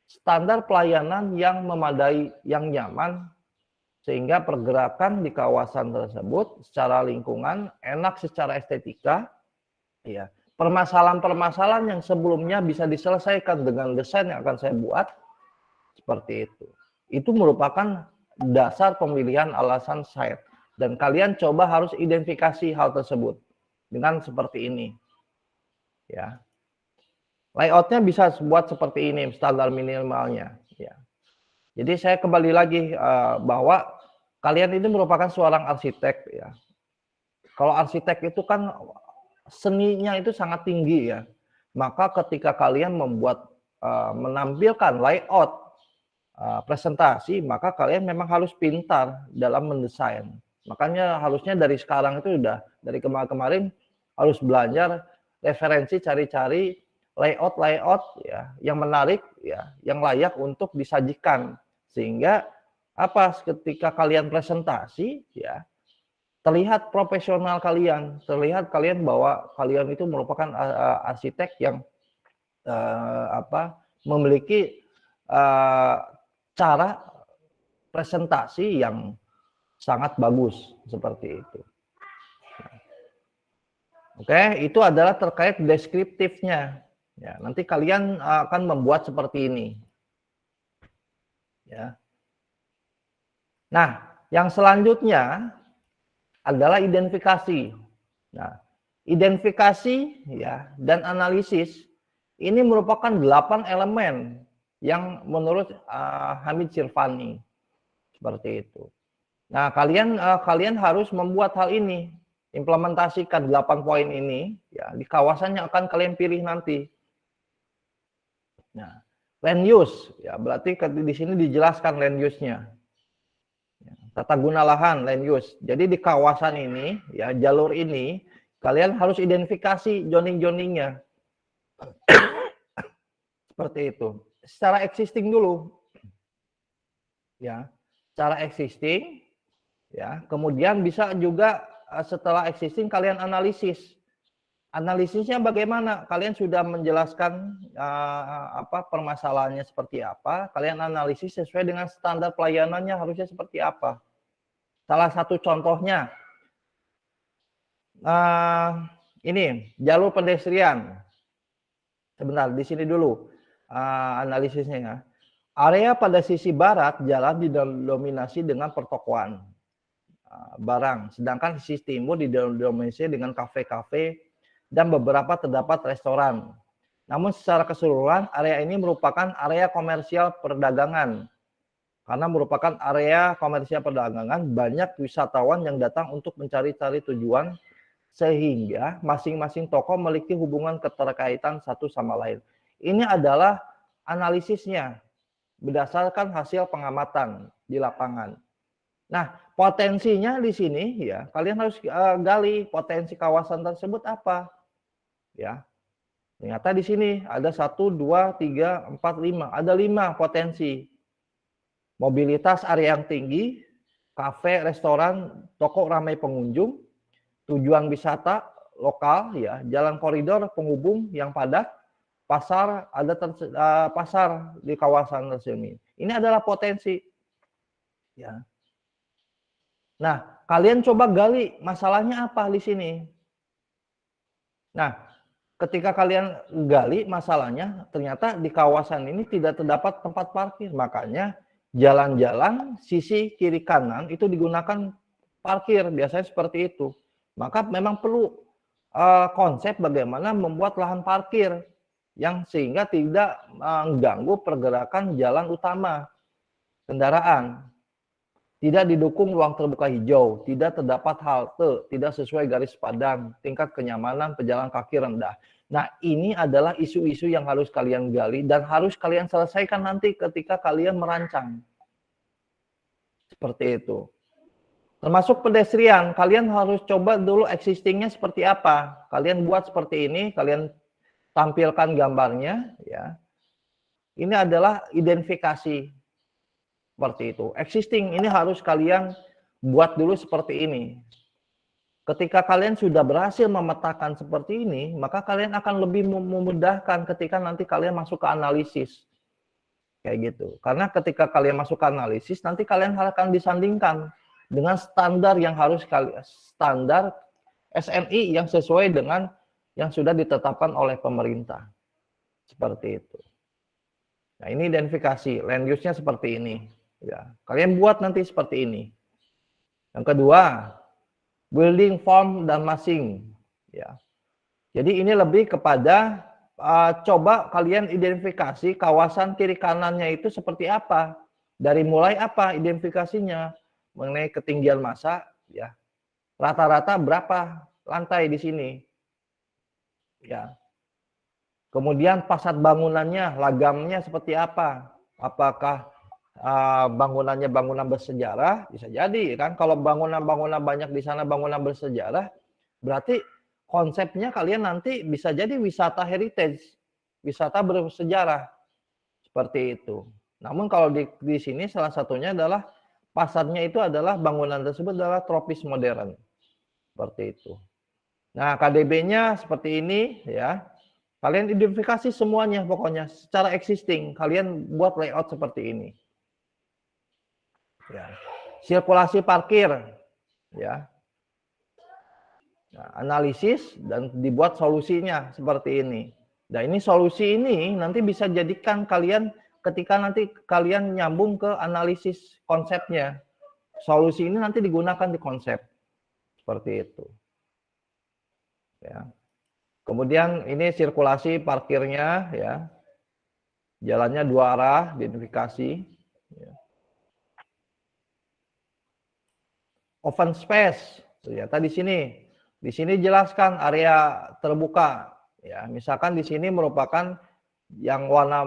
standar pelayanan yang memadai, yang nyaman, sehingga pergerakan di kawasan tersebut secara lingkungan enak secara estetika, ya. Permasalahan-permasalahan yang sebelumnya bisa diselesaikan dengan desain yang akan saya buat seperti itu. Itu merupakan dasar pemilihan alasan site, dan kalian coba harus identifikasi hal tersebut dengan seperti ini, ya. Layoutnya bisa buat seperti ini, standar minimalnya. Ya. Jadi saya kembali lagi bahwa kalian ini merupakan seorang arsitek. Ya. Kalau arsitek itu kan seninya itu sangat tinggi, ya. Maka ketika kalian menampilkan layout presentasi, maka kalian memang harus pintar dalam mendesain. Makanya harusnya dari sekarang itu dari kemarin harus belajar referensi, cari-cari layout ya yang menarik, ya yang layak untuk disajikan, sehingga ketika kalian presentasi, ya terlihat profesional kalian, terlihat kalian bahwa kalian itu merupakan arsitek yang memiliki cara presentasi yang sangat bagus, seperti itu. Oke, itu adalah terkait deskriptifnya. Ya, nanti kalian akan membuat seperti ini. Ya. Nah, yang selanjutnya adalah identifikasi. Nah, identifikasi, ya, dan analisis ini merupakan 8 elemen yang menurut Hamid Sirvani, seperti itu. Nah, kalian harus membuat hal ini, implementasikan 8 poin ini, ya, di kawasan yang akan kalian pilih nanti. Nah, land use, ya berarti di sini dijelaskan land use-nya. Ya, tata guna lahan, land use. Jadi di kawasan ini, ya jalur ini, kalian harus identifikasi zoning-zoningnya. Seperti itu. Secara existing dulu. Ya, secara existing, ya. Kemudian bisa juga setelah existing kalian analisis. Analisisnya bagaimana? Kalian sudah menjelaskan permasalahannya seperti apa. Kalian analisis sesuai dengan standar pelayanannya harusnya seperti apa. Salah satu contohnya, ini jalur pedestrian. Sebentar, di sini dulu analisisnya. Ya. Area pada sisi barat jalan didominasi dengan pertokoan barang, sedangkan sisi timur didominasi dengan kafe-kafe dan beberapa terdapat restoran. Namun secara keseluruhan area ini merupakan area komersial perdagangan. Karena merupakan area komersial perdagangan, banyak wisatawan yang datang untuk mencari-cari tujuan, sehingga masing-masing toko memiliki hubungan keterkaitan satu sama lain. Ini adalah analisisnya berdasarkan hasil pengamatan di lapangan. Nah, potensinya di sini, ya kalian harus gali potensi kawasan tersebut apa. Ya, ternyata di sini ada 1, 2, 3, 4, 5. Ada 5 potensi. Mobilitas area yang tinggi, kafe, restoran, toko ramai pengunjung, tujuan wisata lokal, ya, jalan koridor penghubung yang padat, pasar, ada pasar di kawasan tersebut. Ini adalah potensi. Ya. Nah, kalian coba gali masalahnya apa di sini. Nah, ketika kalian gali masalahnya, ternyata di kawasan ini tidak terdapat tempat parkir. Makanya jalan-jalan sisi kiri kanan itu digunakan parkir, biasanya seperti itu. Maka memang perlu konsep bagaimana membuat lahan parkir yang sehingga tidak mengganggu pergerakan jalan utama kendaraan. Tidak didukung ruang terbuka hijau, tidak terdapat halte, tidak sesuai garis padang, tingkat kenyamanan pejalan kaki rendah. Nah, ini adalah isu-isu yang harus kalian gali dan harus kalian selesaikan nanti ketika kalian merancang. Seperti itu. Termasuk pedestrian, kalian harus coba dulu existingnya seperti apa. Kalian buat seperti ini, kalian tampilkan gambarnya, ya. Ini adalah identifikasi. Seperti itu. Existing ini harus kalian buat dulu seperti ini. Ketika kalian sudah berhasil memetakan seperti ini, maka kalian akan lebih memudahkan ketika nanti kalian masuk ke analisis. Kayak gitu. Karena ketika kalian masuk ke analisis, nanti kalian akan disandingkan dengan standar yang harus kalian, standar SNI yang sesuai dengan yang sudah ditetapkan oleh pemerintah. Seperti itu. Nah, ini identifikasi, land use-nya seperti ini. Ya, kalian buat nanti seperti ini. Yang kedua, building form dan massing. Ya, jadi ini lebih kepada coba kalian identifikasi kawasan kiri kanannya itu seperti apa. Dari mulai apa identifikasinya mengenai ketinggian massa. Ya, rata-rata berapa lantai di sini. Ya, kemudian fasad bangunannya, lagamnya seperti apa? Apakah bangunannya bangunan bersejarah, bisa jadi kan. Kalau bangunan-bangunan banyak di sana bangunan bersejarah, berarti konsepnya kalian nanti bisa jadi wisata heritage, wisata bersejarah seperti itu. Namun kalau di sini salah satunya adalah pasarnya itu adalah bangunan tersebut adalah tropis modern seperti itu. Nah, KDB-nya seperti ini ya. Kalian identifikasi semuanya pokoknya secara existing, kalian buat layout seperti ini. Ya. Sirkulasi parkir, ya. Nah, analisis dan dibuat solusinya seperti ini. Nah, ini solusi ini nanti bisa jadikan kalian ketika nanti kalian nyambung ke analisis konsepnya. Solusi ini nanti digunakan di konsep seperti itu. Ya. Kemudian ini sirkulasi parkirnya, ya. Jalannya dua arah, identifikasi. Ya. Open space, ternyata di sini jelaskan area terbuka, ya. Misalkan di sini merupakan yang warna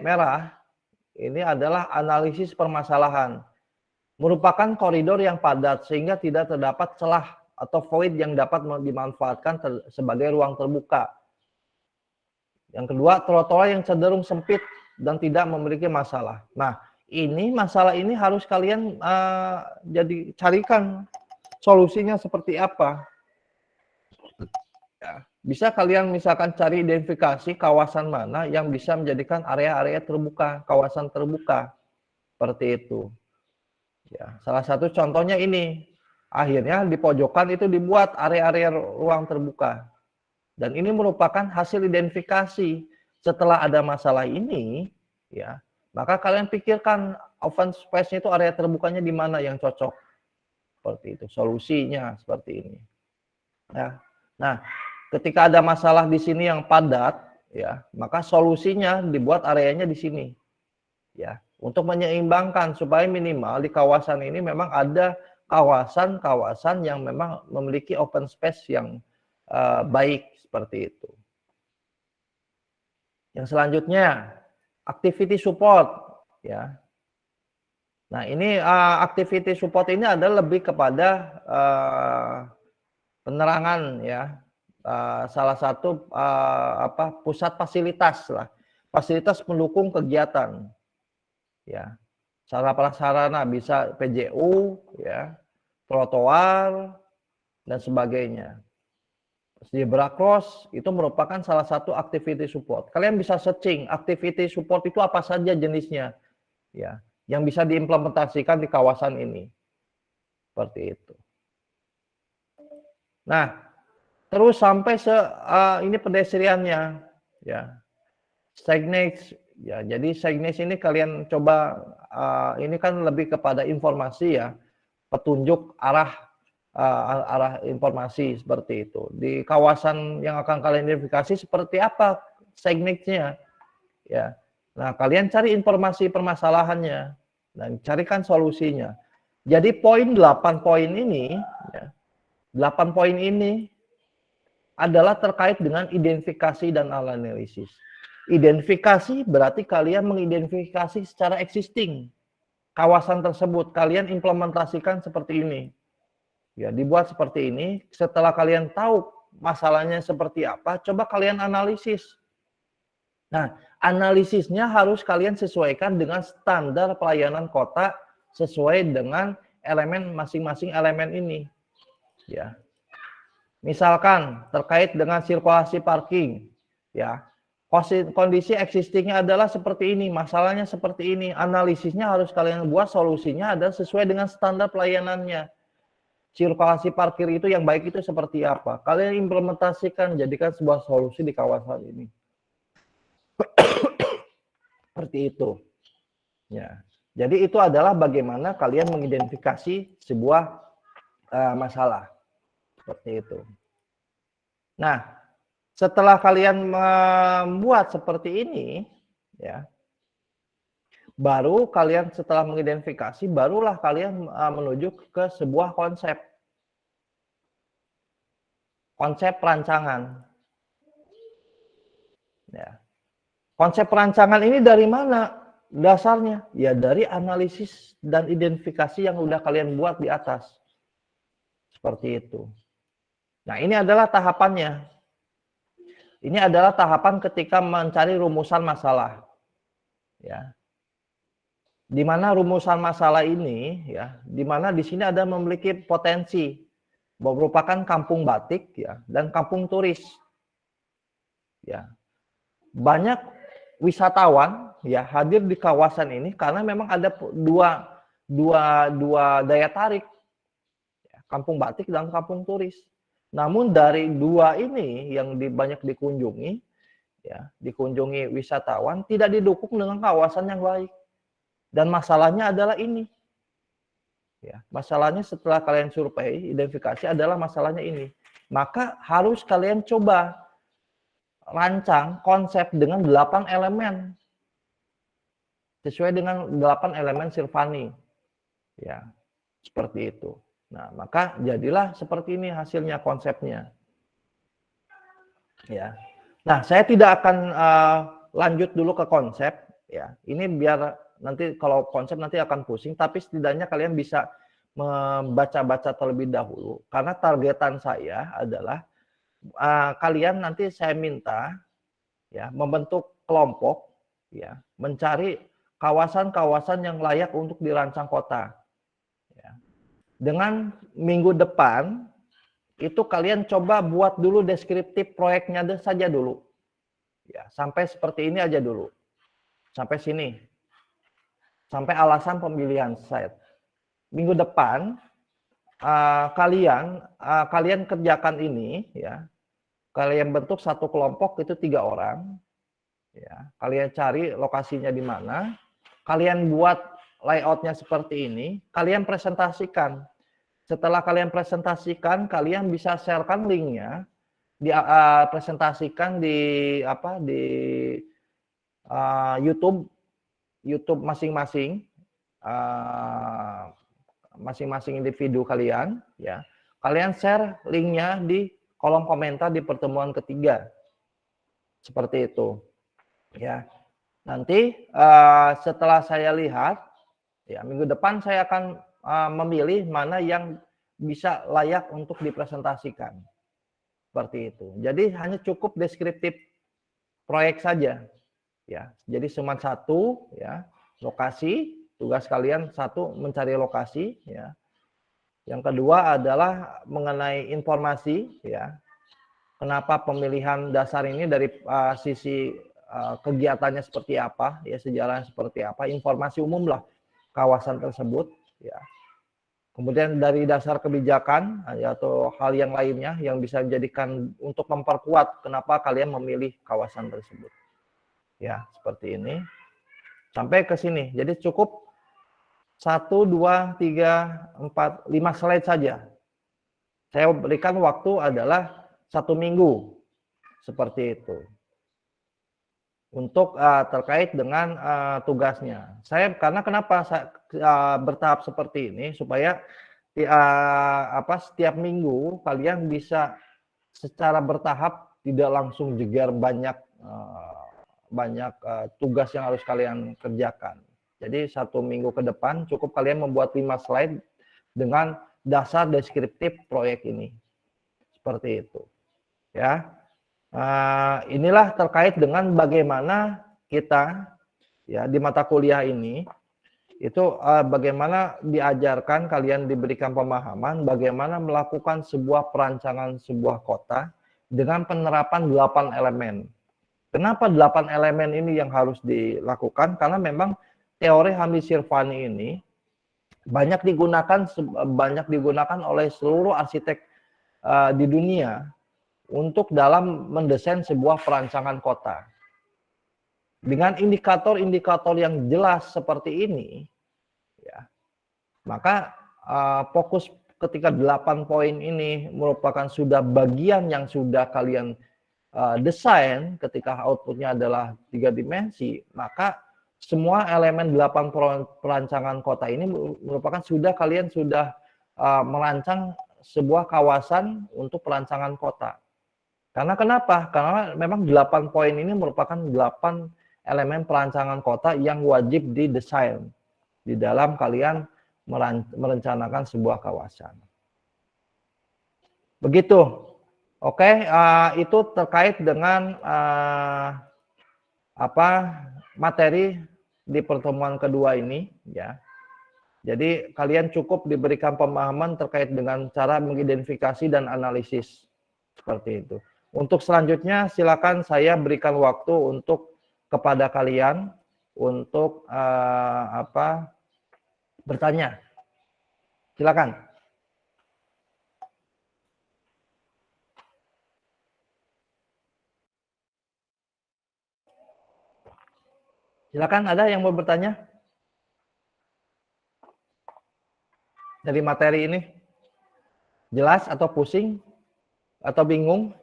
merah, ini adalah analisis permasalahan, merupakan koridor yang padat sehingga tidak terdapat celah atau void yang dapat dimanfaatkan sebagai ruang terbuka. Yang kedua, trotoar yang cenderung sempit dan tidak memiliki masalah. Nah, ini masalah ini harus kalian jadi carikan solusinya seperti apa. Ya, bisa kalian misalkan cari identifikasi kawasan mana yang bisa menjadikan area-area terbuka, kawasan terbuka seperti itu. Ya, salah satu contohnya ini. Akhirnya di pojokan itu dibuat area-area ruang terbuka. Dan ini merupakan hasil identifikasi. Setelah ada masalah ini, ya, maka kalian pikirkan open space-nya itu area terbukanya di mana yang cocok. Seperti itu, solusinya seperti ini. Ya. Nah, ketika ada masalah di sini yang padat, ya, maka solusinya dibuat areanya di sini. Ya, untuk menyeimbangkan supaya minimal di kawasan ini memang ada kawasan-kawasan yang memang memiliki open space yang baik seperti itu. Yang selanjutnya, activity support, ya. Nah, ini activity support ini adalah lebih kepada penerangan, ya. Salah satu pusat fasilitas lah, fasilitas pendukung kegiatan, ya. Sarana prasarana bisa PJU, ya, trotoar dan sebagainya. Zebra Cross itu merupakan salah satu activity support. Kalian bisa searching activity support itu apa saja jenisnya, ya, yang bisa diimplementasikan di kawasan ini. Seperti itu. Nah, terus sampai ini pedestriannya, ya. Signage, ya. Jadi signage ini kalian coba, ini kan lebih kepada informasi ya, petunjuk arah informasi seperti itu. Di kawasan yang akan kalian identifikasi seperti apa signage-nya, ya. Nah, kalian cari informasi permasalahannya dan carikan solusinya. Jadi 8 poin ini, ya, 8 poin ini adalah terkait dengan identifikasi dan analisis. Identifikasi berarti kalian mengidentifikasi secara existing kawasan tersebut, kalian implementasikan seperti ini. Ya, dibuat seperti ini. Setelah kalian tahu masalahnya seperti apa, coba kalian analisis. Nah, analisisnya harus kalian sesuaikan dengan standar pelayanan kota sesuai dengan elemen masing-masing elemen ini. Ya. Misalkan terkait dengan sirkulasi parking, ya. Kondisi existingnya adalah seperti ini, masalahnya seperti ini, analisisnya harus kalian buat, solusinya adalah sesuai dengan standar pelayanannya. Sirkulasi parkir itu yang baik itu seperti apa? Kalian implementasikan, jadikan sebuah solusi di kawasan ini. Seperti itu. Ya. Jadi itu adalah bagaimana kalian mengidentifikasi sebuah masalah. Seperti itu. Nah, setelah kalian membuat seperti ini, ya, baru kalian setelah mengidentifikasi, barulah kalian menuju ke sebuah konsep. Konsep perancangan. Ya. Konsep perancangan ini dari mana dasarnya? Ya dari analisis dan identifikasi yang udah kalian buat di atas. Seperti itu. Nah, ini adalah tahapannya. Ini adalah tahapan ketika mencari rumusan masalah. Ya. Di mana rumusan masalah ini, ya, di mana di sini ada memiliki potensi merupakan kampung batik, ya, dan kampung turis. Ya. Banyak wisatawan, ya, hadir di kawasan ini karena memang ada dua daya tarik, ya, kampung batik dan kampung turis. Namun dari dua ini yang banyak dikunjungi, ya, dikunjungi wisatawan, tidak didukung dengan kawasan yang baik. Dan masalahnya adalah ini. Ya, masalahnya setelah kalian survei, identifikasi adalah masalahnya ini. Maka harus kalian coba rancang konsep dengan 8 elemen. Sesuai dengan 8 elemen Sylvani. Ya, seperti itu. Nah, maka jadilah seperti ini hasilnya, konsepnya. Ya. Nah, saya tidak akan lanjut dulu ke konsep, ya. Ini biar nanti kalau konsep nanti akan pusing, tapi setidaknya kalian bisa membaca-baca terlebih dahulu. Karena targetan saya adalah kalian nanti saya minta, ya, membentuk kelompok, ya, mencari kawasan-kawasan yang layak untuk dirancang kota. Ya. Dengan minggu depan itu kalian coba buat dulu deskriptif proyeknya saja dulu. Ya, sampai seperti ini aja dulu. Sampai sini. Sampai alasan pemilihan site. Minggu depan kalian kerjakan ini, ya. Kalian bentuk satu kelompok itu 3 orang. Ya, kalian cari lokasinya di mana. Kalian buat layoutnya seperti ini. Kalian presentasikan. Setelah kalian presentasikan, kalian bisa sharekan linknya, presentasikan di YouTube masing-masing, masing-masing individu kalian, ya. Kalian share linknya di kolom komentar di pertemuan ketiga, seperti itu, ya. Nanti setelah saya lihat, ya, minggu depan saya akan memilih mana yang bisa layak untuk dipresentasikan. Seperti itu. Jadi hanya cukup deskriptif proyek saja. Ya, jadi cuma satu, ya, lokasi. Tugas kalian satu mencari lokasi, ya. Yang kedua adalah mengenai informasi, ya. kenapa pemilihan dasar ini dari sisi kegiatannya seperti apa, ya sejarahnya seperti apa, informasi umum lah kawasan tersebut, ya. Kemudian dari dasar kebijakan ya, atau hal yang lainnya yang bisa dijadikan untuk memperkuat kenapa kalian memilih kawasan tersebut. Ya, seperti ini. Sampai ke sini. Jadi cukup 1, 2, 3, 4, 5 slide saja. Saya berikan waktu adalah 1 minggu. Seperti itu. Untuk terkait dengan tugasnya. Karena kenapa saya bertahap seperti ini supaya setiap minggu kalian bisa secara bertahap, tidak langsung jegar banyak tugas yang harus kalian kerjakan. Jadi 1 minggu ke depan cukup kalian membuat 5 slide dengan dasar deskriptif proyek ini. Seperti itu. Ya. Inilah terkait dengan bagaimana kita ya di mata kuliah ini itu bagaimana diajarkan, kalian diberikan pemahaman bagaimana melakukan sebuah perancangan sebuah kota dengan penerapan 8 elemen. Kenapa 8 elemen ini yang harus dilakukan? Karena memang teori Hamid Sirvani ini banyak digunakan oleh seluruh arsitek di dunia untuk dalam mendesain sebuah perancangan kota. Dengan indikator-indikator yang jelas seperti ini, ya, maka fokus ketika 8 poin ini merupakan sudah bagian yang sudah kalian desain ketika outputnya adalah 3 dimensi, maka semua elemen 8 perancangan kota ini merupakan kalian sudah merancang sebuah kawasan untuk perancangan kota. Karena kenapa? Karena memang 8 poin ini merupakan 8 elemen perancangan kota yang wajib didesain di dalam kalian merencanakan sebuah kawasan. Begitu. Oke, itu terkait dengan materi di pertemuan kedua ini, ya. Jadi kalian cukup diberikan pemahaman terkait dengan cara mengidentifikasi dan analisis seperti itu. Untuk selanjutnya silakan saya berikan waktu untuk kepada kalian untuk bertanya. Silakan. Silakan, ada yang mau bertanya? Dari materi ini? Jelas atau pusing? Atau bingung?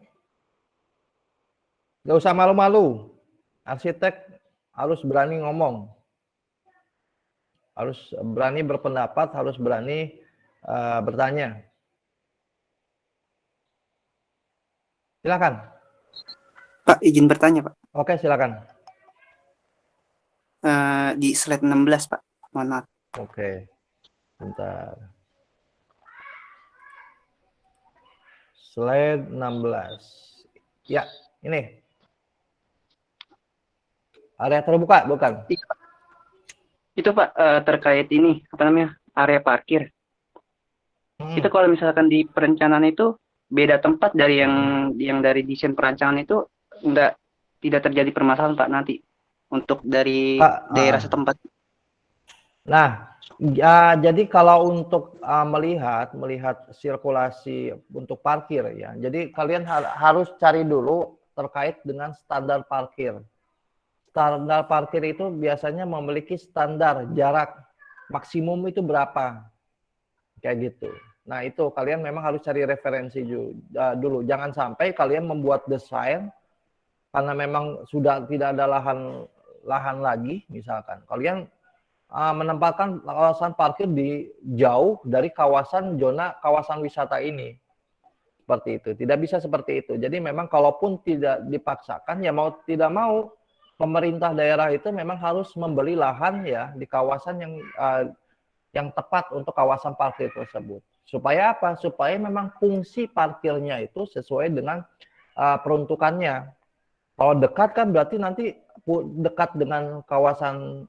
Gak usah malu-malu. Arsitek harus berani ngomong. Harus berani berpendapat, harus berani bertanya. Silakan. Pak, izin bertanya, Pak. Oke, silakan. Di slide 16, Pak. Mohon maaf. Oke. Bentar. Slide 16. Ya, ini. Area terbuka, bukan? Itu, Pak, terkait ini, area parkir. Itu kalau misalkan di perencanaan itu beda tempat dari yang dari desain perancangan itu tidak terjadi permasalahan, Pak, nanti untuk dari daerah setempat. Nah, ya, jadi kalau untuk melihat sirkulasi untuk parkir ya, jadi kalian harus cari dulu terkait dengan standar parkir. Standar parkir itu biasanya memiliki standar jarak maksimum itu berapa, kayak gitu. Nah itu kalian memang harus cari referensi dulu. Jangan sampai kalian membuat desain karena memang sudah tidak ada lahan lagi, misalkan kalian menempatkan kawasan parkir di jauh dari kawasan wisata ini. Seperti itu. Tidak bisa seperti itu. Jadi memang kalaupun tidak dipaksakan, ya mau tidak mau pemerintah daerah itu memang harus membeli lahan ya di kawasan yang tepat untuk kawasan parkir tersebut. Supaya apa? Supaya memang fungsi parkirnya itu sesuai dengan peruntukannya. Kalau dekat kan berarti nanti dekat dengan kawasan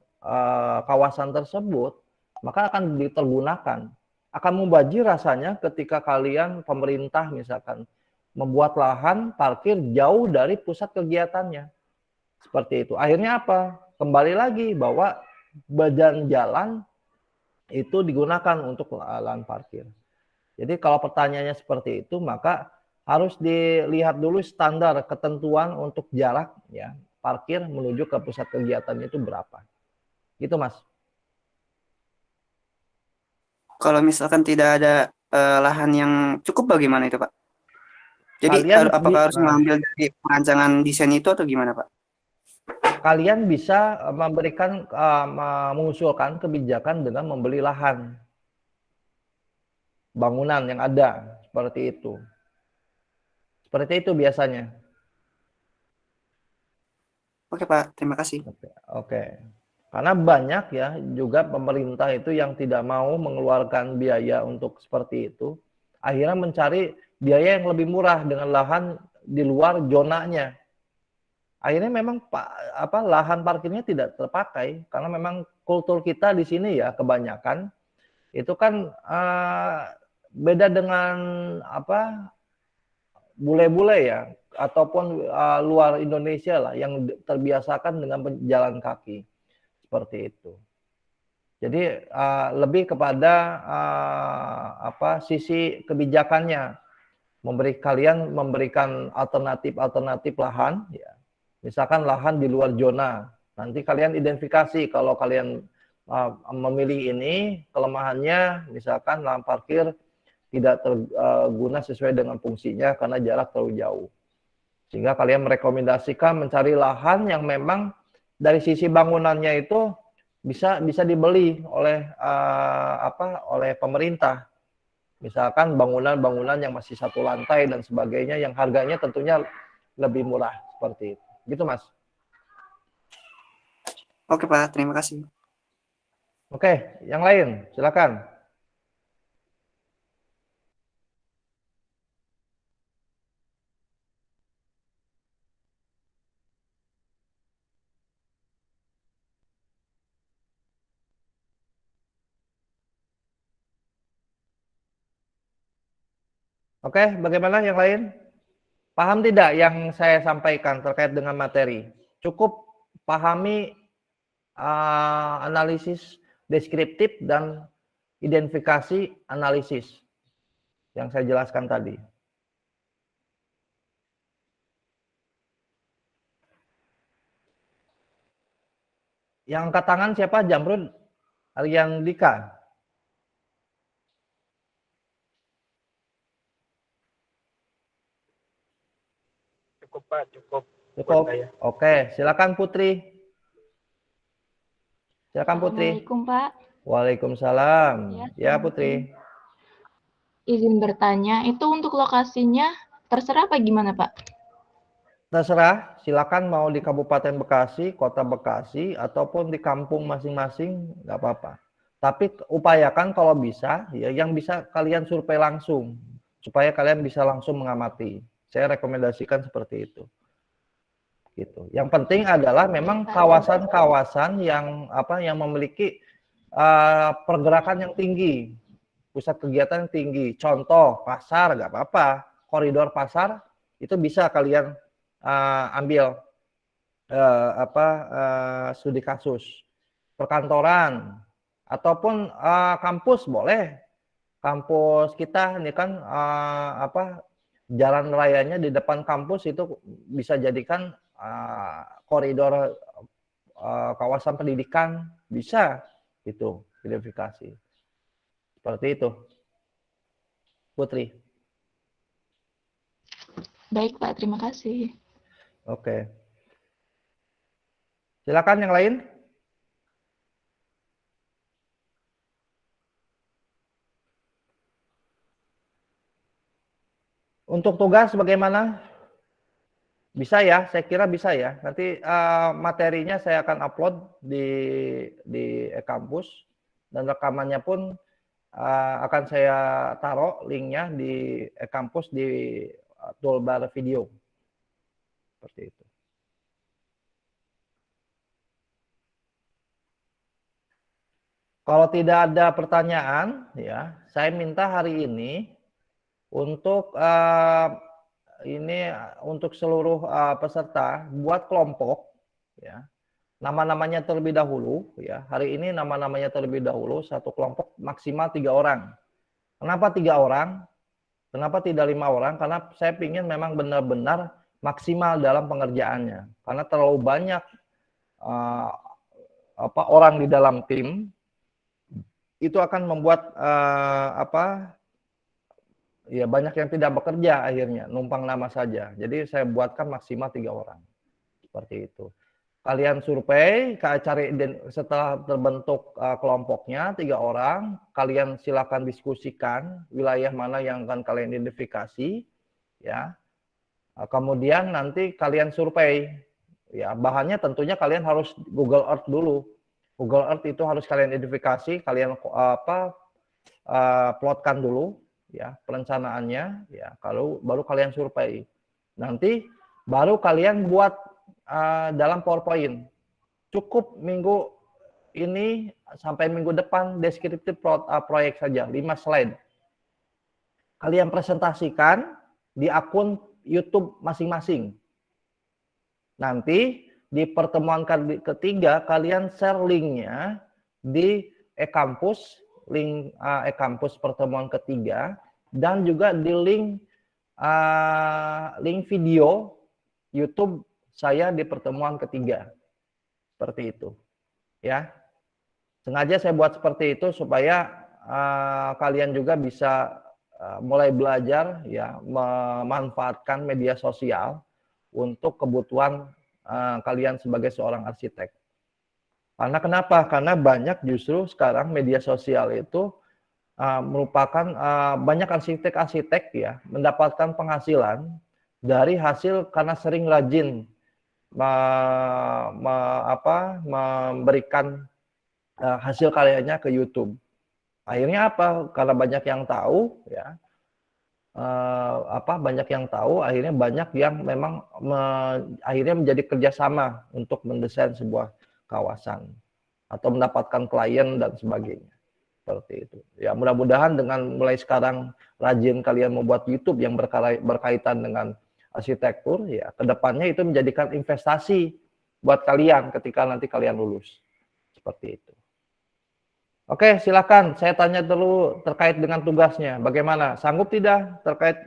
tersebut, maka akan ditergunakan. Akan mubazir rasanya ketika kalian pemerintah misalkan membuat lahan parkir jauh dari pusat kegiatannya. Seperti itu. Akhirnya apa? Kembali lagi bahwa badan jalan itu digunakan untuk lahan parkir. Jadi kalau pertanyaannya seperti itu, maka harus dilihat dulu standar ketentuan untuk jarak ya parkir menuju ke pusat kegiatan itu berapa. Gitu, Mas. Kalau misalkan tidak ada lahan yang cukup bagaimana itu, Pak? Jadi apakah harus mengambil dari perancangan desain itu atau gimana, Pak? Kalian bisa mengusulkan kebijakan dengan membeli lahan bangunan yang ada seperti itu. Seperti itu biasanya. Oke, Pak. Terima kasih. Oke. Karena banyak ya juga pemerintah itu yang tidak mau mengeluarkan biaya untuk seperti itu. Akhirnya mencari biaya yang lebih murah dengan lahan di luar zonanya. Akhirnya memang lahan parkirnya tidak terpakai karena memang kultur kita di sini ya kebanyakan itu kan beda dengan bule-bule ya ataupun luar Indonesia lah yang terbiasakan dengan berjalan kaki seperti itu. Jadi lebih kepada sisi kebijakannya kalian memberikan alternatif lahan ya. Misalkan lahan di luar zona. Nanti kalian identifikasi kalau kalian memilih ini kelemahannya misalkan lahan parkir tidak terguna sesuai dengan fungsinya karena jarak terlalu jauh. Sehingga kalian merekomendasikan mencari lahan yang memang dari sisi bangunannya itu bisa dibeli oleh oleh pemerintah. Misalkan bangunan-bangunan yang masih satu lantai dan sebagainya yang harganya tentunya lebih murah seperti itu. Gitu, Mas. Oke, Pak. Terima kasih. Oke, yang lain silakan. Oke, bagaimana yang lain? Paham tidak yang saya sampaikan terkait dengan materi? Cukup pahami analisis deskriptif dan identifikasi analisis yang saya jelaskan tadi. Yang angkat tangan siapa? Jamrud Aryan Dika. Cukup, Pak, cukup. Cukup. Oke, silakan Putri. Silakan Putri. Assalamualaikum, Pak. Waalaikumsalam. Ya, Putri. Izin bertanya, itu untuk lokasinya terserah apa gimana, Pak? Terserah, silakan mau di Kabupaten Bekasi, Kota Bekasi, ataupun di kampung masing-masing, nggak apa-apa. Tapi upayakan kalau bisa, ya yang bisa kalian survei langsung, supaya kalian bisa langsung mengamati. Saya rekomendasikan seperti itu. Gitu. Yang penting adalah memang kawasan-kawasan yang memiliki pergerakan yang tinggi, pusat kegiatan yang tinggi. Contoh pasar nggak apa-apa, koridor pasar itu bisa kalian ambil studi kasus. Perkantoran ataupun kampus boleh. Kampus kita ini kan jalan rayanya di depan kampus itu bisa jadikan koridor kawasan pendidikan, bisa itu identifikasi. Seperti itu. Putri. Baik, Pak. Terima kasih. Oke. Silakan yang lain. Untuk tugas bagaimana? Bisa ya, saya kira bisa ya. Nanti materinya saya akan upload di e-kampus dan rekamannya pun akan saya taruh linknya di e-kampus di toolbar video. Seperti itu. Kalau tidak ada pertanyaan, ya, saya minta hari ini untuk ini untuk seluruh peserta buat kelompok ya. Nama-namanya terlebih dahulu ya. Hari ini nama-namanya terlebih dahulu satu kelompok maksimal 3 orang. Kenapa 3 orang? Kenapa tidak 5 orang? Karena saya ingin memang benar-benar maksimal dalam pengerjaannya. Karena terlalu banyak orang di dalam tim itu akan membuat ya banyak yang tidak bekerja akhirnya, numpang nama saja. Jadi saya buatkan maksimal 3 orang. Seperti itu. Kalian survei, cari setelah terbentuk kelompoknya 3 orang, kalian silakan diskusikan wilayah mana yang akan kalian identifikasi, ya. Kemudian nanti kalian survei, ya. Bahannya tentunya kalian harus Google Earth dulu. Google Earth itu harus kalian identifikasi, kalian plotkan dulu, ya, perencanaannya, ya. Kalau baru kalian survei, nanti baru kalian buat dalam PowerPoint. Cukup minggu ini sampai minggu depan deskriptif proyek saja, 5 slide. Kalian presentasikan di akun YouTube masing-masing. Nanti di pertemuan ketiga kalian share linknya di e-kampus, link e-kampus pertemuan ketiga, dan juga di link video YouTube saya di pertemuan ketiga. Seperti itu. Ya. Sengaja saya buat seperti itu supaya kalian juga bisa mulai belajar ya memanfaatkan media sosial untuk kebutuhan kalian sebagai seorang arsitek. Karena kenapa? Karena banyak justru sekarang media sosial itu merupakan banyak arsitek-arsitek ya mendapatkan penghasilan dari hasil karena sering rajin memberikan hasil karyanya ke YouTube. Akhirnya apa? Karena banyak yang tahu, ya, banyak yang tahu, akhirnya banyak yang memang akhirnya menjadi kerjasama untuk mendesain sebuah kawasan atau mendapatkan klien dan sebagainya. Seperti itu. Ya, mudah-mudahan dengan mulai sekarang rajin kalian membuat YouTube yang berkaitan dengan arsitektur, ya, kedepannya itu menjadikan investasi buat kalian ketika nanti kalian lulus. Seperti itu. Oke, silakan. Saya tanya dulu terkait dengan tugasnya. Bagaimana? Sanggup tidak terkait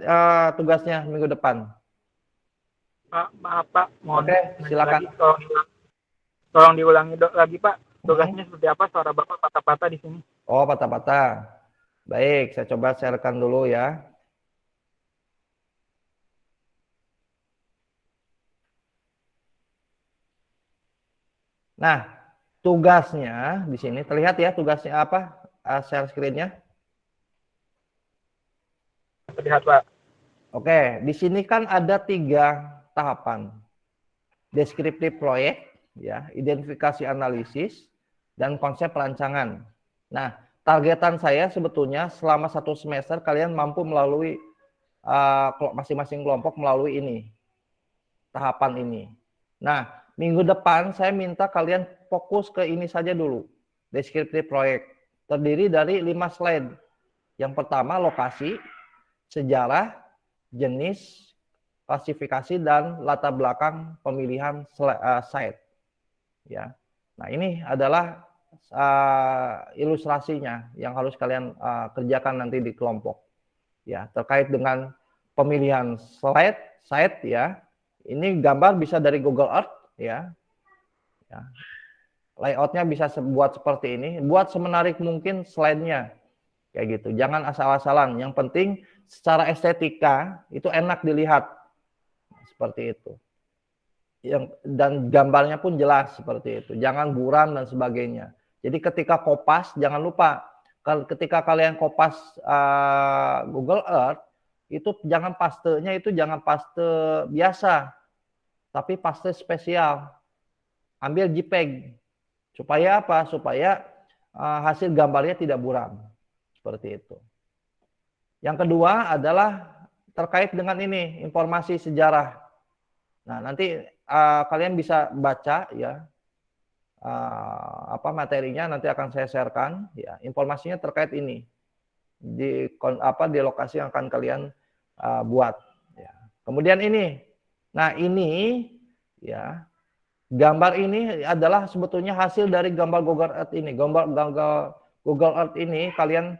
tugasnya minggu depan? Pak, maaf Pak, mohon Oke, silakan. lagi, tolong diulangi lagi Pak. Tugasnya seperti apa? Suara Bapak patah-patah di sini. Oh, patah-patah. Baik, saya coba sharekan dulu ya. Nah, tugasnya di sini terlihat ya tugasnya apa? Share screen-nya. Terlihat Pak. Oke, di sini kan ada 3 tahapan. Deskriptif proyek, ya, identifikasi analisis, dan konsep perancangan. Nah, targetan saya sebetulnya selama 1 semester kalian mampu melalui masing-masing kelompok melalui ini, tahapan ini. Nah, minggu depan saya minta kalian fokus ke ini saja dulu, deskriptif proyek. Terdiri dari 5 slide. Yang pertama lokasi, sejarah, jenis, klasifikasi, dan latar belakang pemilihan site. Ya. Nah, ini adalah ilustrasinya yang harus kalian kerjakan nanti di kelompok. Ya, terkait dengan pemilihan site ya. Ini gambar bisa dari Google Earth ya. Ya. Layoutnya bisa buat seperti ini, buat semenarik mungkin slide-nya. Kayak gitu. Jangan asal-asalan. Yang penting secara estetika itu enak dilihat. Seperti itu. Dan gambarnya pun jelas seperti itu. Jangan buram dan sebagainya. Jadi ketika kopas, jangan lupa. Ketika kalian kopas Google Earth, itu jangan pastenya itu jangan paste biasa. Tapi paste spesial. Ambil JPEG. Supaya apa? Supaya hasil gambarnya tidak buram. Seperti itu. Yang kedua adalah terkait dengan ini, informasi sejarah. Nah, nanti kalian bisa baca ya materinya, nanti akan saya sharekan ya. Informasinya terkait ini. Di lokasi yang akan kalian buat ya. Kemudian ini. Nah, ini ya, gambar ini adalah sebetulnya hasil dari gambar Google Earth ini. Google Earth ini kalian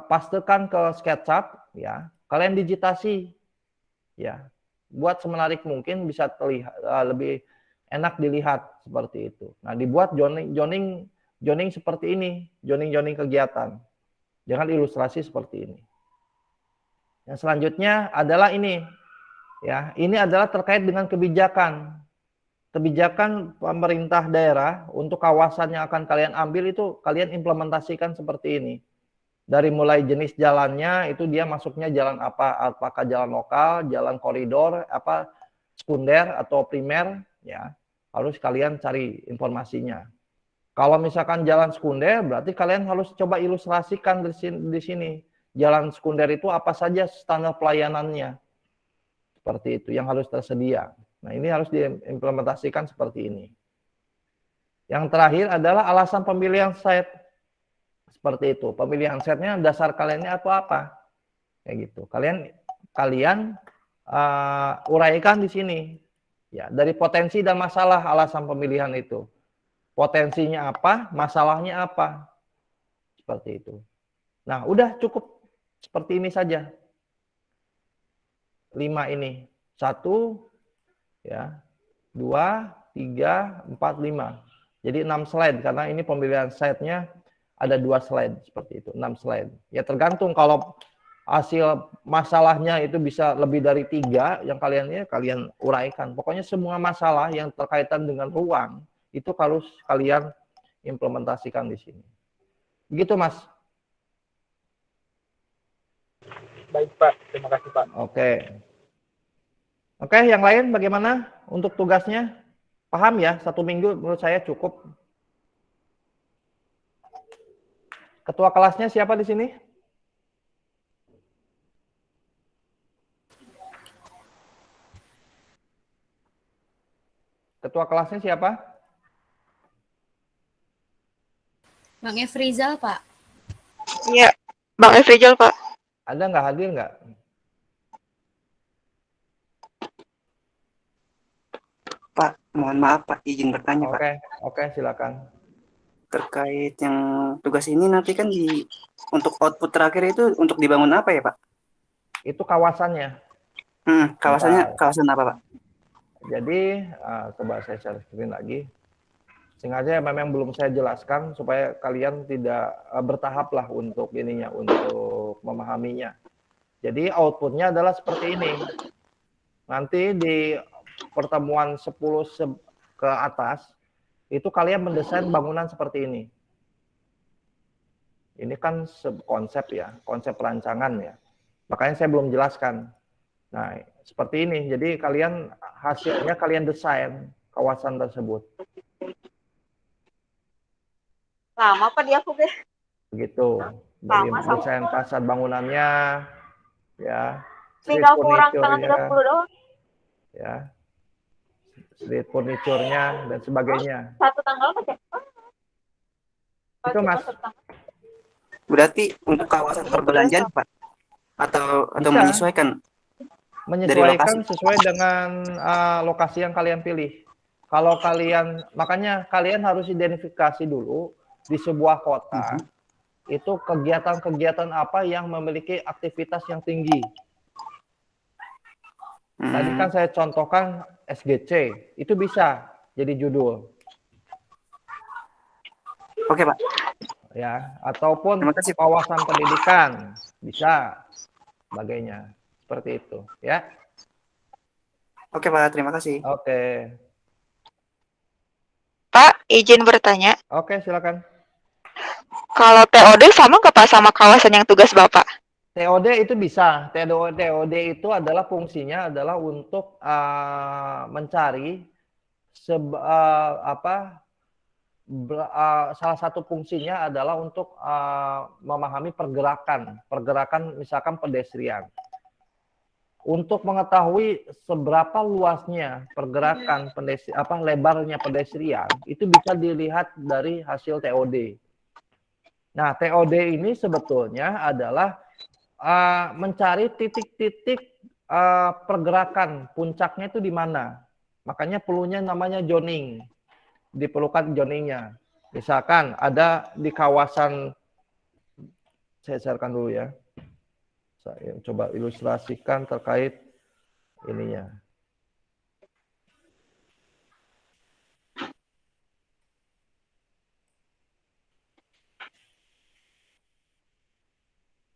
pastekan ke SketchUp ya. Kalian digitasi ya. Buat semenarik mungkin bisa terlihat lebih enak dilihat seperti itu. Nah, dibuat joining seperti ini, joining kegiatan. Jangan ilustrasi seperti ini. Yang selanjutnya adalah ini. Ya, ini adalah terkait dengan kebijakan. Kebijakan pemerintah daerah untuk kawasan yang akan kalian ambil itu kalian implementasikan seperti ini. Dari mulai jenis jalannya itu dia masuknya jalan apa? Apakah jalan lokal, jalan koridor, apa sekunder atau primer ya. Harus kalian cari informasinya. Kalau misalkan jalan sekunder berarti kalian harus coba ilustrasikan di sini. Jalan sekunder itu apa saja standar pelayanannya. Seperti itu yang harus tersedia. Nah, ini harus diimplementasikan seperti ini. Yang terakhir adalah alasan pemilihan site. Seperti itu. Pemilihan site-nya dasar kaliannya apa? Kayak gitu. Kalian uraikan di sini. Ya, dari potensi dan masalah alasan pemilihan itu. Potensinya apa, masalahnya apa. Seperti itu. Nah, udah cukup seperti ini saja. 5 ini. 1 ya, 2, 3, 4, 5. Jadi 6 slide karena ini pemilihan slide-nya ada 2 slide seperti itu, 6 slide. Ya tergantung kalau hasil masalahnya itu bisa lebih dari 3 yang kalian uraikan. Pokoknya semua masalah yang terkaitan dengan ruang itu harus kalian implementasikan di sini. Begitu, Mas. Baik, Pak. Terima kasih, Pak. Oke, yang lain bagaimana untuk tugasnya? Paham ya? 1 minggu menurut saya cukup. Ketua kelasnya siapa di sini? Ketua kelasnya siapa? Bang Efrizal, Pak. Iya, Bang Efrizal, Pak. Ada nggak, hadir nggak? Pak, mohon maaf Pak, izin bertanya Pak. Oke, silakan. Terkait yang tugas ini nanti kan untuk output terakhir itu untuk dibangun apa ya Pak? Itu kawasannya. Kawasan apa Pak? Jadi, coba saya share screen lagi. Sengaja memang belum saya jelaskan supaya kalian tidak bertahap lah untuk ininya, untuk memahaminya. Jadi outputnya adalah seperti ini. Nanti di pertemuan 10 ke atas, itu kalian mendesain bangunan seperti ini. Ini kan konsep ya, konsep perancangan ya. Makanya saya belum jelaskan. Nah, seperti ini. Jadi hasilnya kalian desain kawasan tersebut. Lama apa dia aku deh? Begitu. Dari desain fasad bangunannya, ya. Tinggal kurang tanggal 30 doang. Ya. Street furniture-nya dan sebagainya. Satu tanggal apa sih? Itu Mas. Berarti untuk kawasan perbelanjaan Pak? Atau menyesuaikan? Menyesuaikan sesuai dengan lokasi yang kalian pilih. Kalau makanya kalian harus identifikasi dulu di sebuah kota, itu kegiatan-kegiatan apa yang memiliki aktivitas yang tinggi. Tadi kan saya contohkan SGC, itu bisa jadi judul. Oke Pak. Ya, ataupun kawasan pendidikan, bisa, sebagainya. Seperti itu, ya. Oke Pak, terima kasih. Oke. Pak, izin bertanya. Oke, silakan. Kalau TOD sama nggak Pak sama kawasan yang tugas Bapak? TOD itu bisa. TOD itu adalah fungsinya adalah untuk mencari salah satu fungsinya adalah untuk memahami pergerakan misalkan pedestrian. Untuk mengetahui seberapa luasnya pergerakan lebarnya pedestrian itu bisa dilihat dari hasil TOD. Nah, TOD ini sebetulnya adalah mencari titik-titik pergerakan puncaknya itu di mana. Makanya perlunya namanya zoning. Diperlukan zoningnya. Misalkan ada di kawasan, saya sharekan dulu ya. Saya coba ilustrasikan terkait ininya.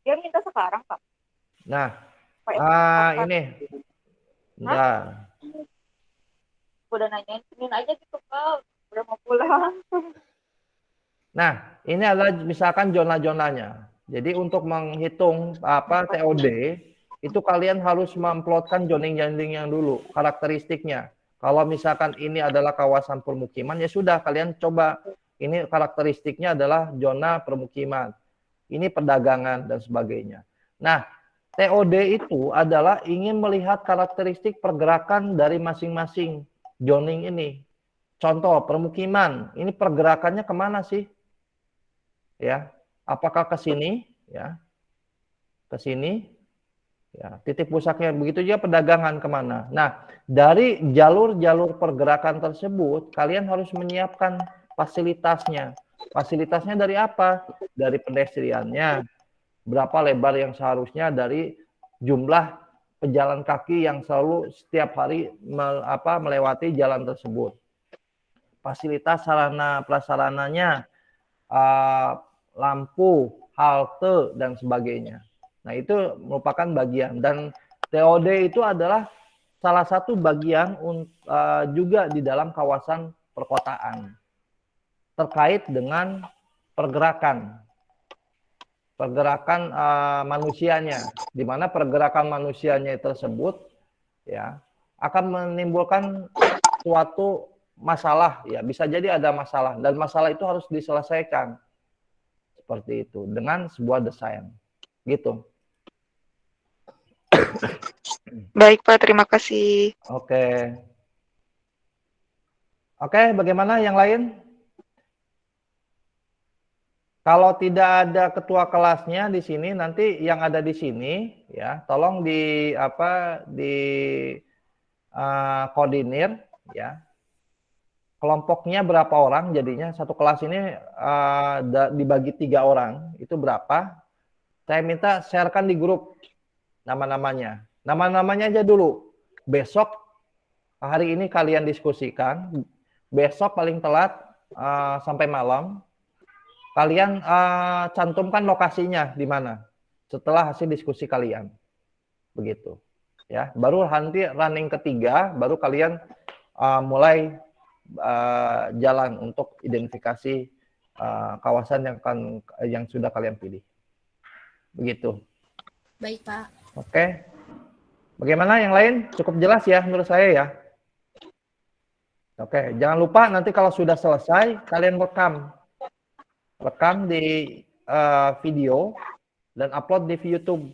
Dia minta sekarang, Pak. Nah, Pak, ya, ini. Bentar. udah nanyain Senin aja gitu, Pak. Udah mau pulang. Nah, ini adalah misalkan zona-zonanya. Jadi untuk menghitung TOD, itu kalian harus memplotkan zoning-zoning yang dulu, karakteristiknya. Kalau misalkan ini adalah kawasan permukiman, ya sudah kalian coba. Ini karakteristiknya adalah zona permukiman. Ini perdagangan dan sebagainya. Nah, TOD itu adalah ingin melihat karakteristik pergerakan dari masing-masing zoning ini. Contoh, permukiman. Ini pergerakannya kemana sih? Ya, apakah ke sini? Ya, ke sini? Ya, titik pusatnya. Begitu juga perdagangan kemana? Nah, dari jalur-jalur pergerakan tersebut, kalian harus menyiapkan fasilitasnya. Fasilitasnya dari apa? Dari pedestriannya. Berapa lebar yang seharusnya dari jumlah pejalan kaki yang selalu setiap hari melewati jalan tersebut. Fasilitas sarana prasarananya, lampu, halte, dan sebagainya. Nah, itu merupakan bagian. Dan TOD itu adalah salah satu bagian juga di dalam kawasan perkotaan. Terkait dengan pergerakan manusianya, di mana pergerakan manusianya tersebut ya akan menimbulkan suatu masalah, ya bisa jadi ada masalah, dan masalah itu harus diselesaikan seperti itu dengan sebuah desain gitu. Baik, Pak. Terima kasih. Oke, bagaimana yang lain? Kalau tidak ada ketua kelasnya di sini, nanti yang ada di sini ya tolong koordinir ya. Kelompoknya berapa orang jadinya, satu kelas ini dibagi 3 orang, itu berapa? Saya minta sharekan di grup nama-namanya. Nama-namanya aja dulu. Besok, hari ini kalian diskusikan. Besok paling telat sampai malam, kalian cantumkan lokasinya di mana setelah hasil diskusi kalian. Begitu. Ya, baru nanti running ketiga, baru kalian mulai jalan untuk identifikasi kawasan yang sudah kalian pilih. Begitu. Baik, Pak. Oke. Bagaimana yang lain? Cukup jelas ya menurut saya ya. Oke, jangan lupa nanti kalau sudah selesai kalian rekam di video dan upload di YouTube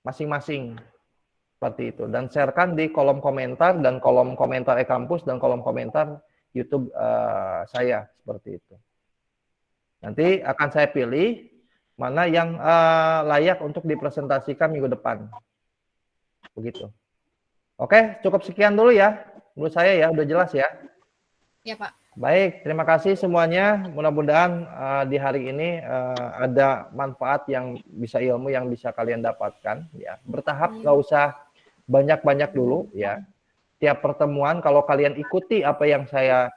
masing-masing. Seperti itu. Dan sharekan di kolom komentar dan kolom komentar e-kampus dan kolom komentar YouTube saya, seperti itu. Nanti akan saya pilih mana yang layak untuk dipresentasikan minggu depan. Begitu. Oke, cukup sekian dulu ya. Menurut saya ya, udah jelas ya. Ya, Pak. Baik, terima kasih semuanya. Mudah-mudahan di hari ini ada manfaat yang bisa, ilmu yang bisa kalian dapatkan. Ya, bertahap, nggak usah banyak-banyak dulu ya. Tiap pertemuan kalau kalian ikuti apa yang saya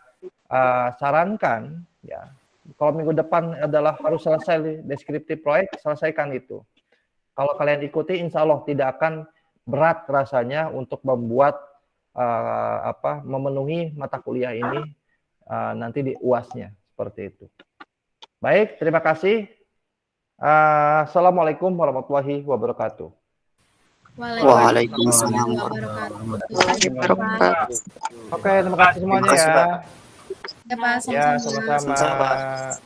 sarankan ya, kalau minggu depan adalah harus selesai deskriptif proyek, selesaikan itu. Kalau kalian ikuti, insya Allah tidak akan berat rasanya untuk membuat memenuhi mata kuliah ini nanti di UAS-nya, seperti itu. Baik, terima kasih. Assalamualaikum warahmatullahi wabarakatuh. Waalaikumsalam warahmatullahi wabarakatuh. Oke, terima kasih semuanya ya. Ya, Pak. Ya, Sama-sama. sama-sama.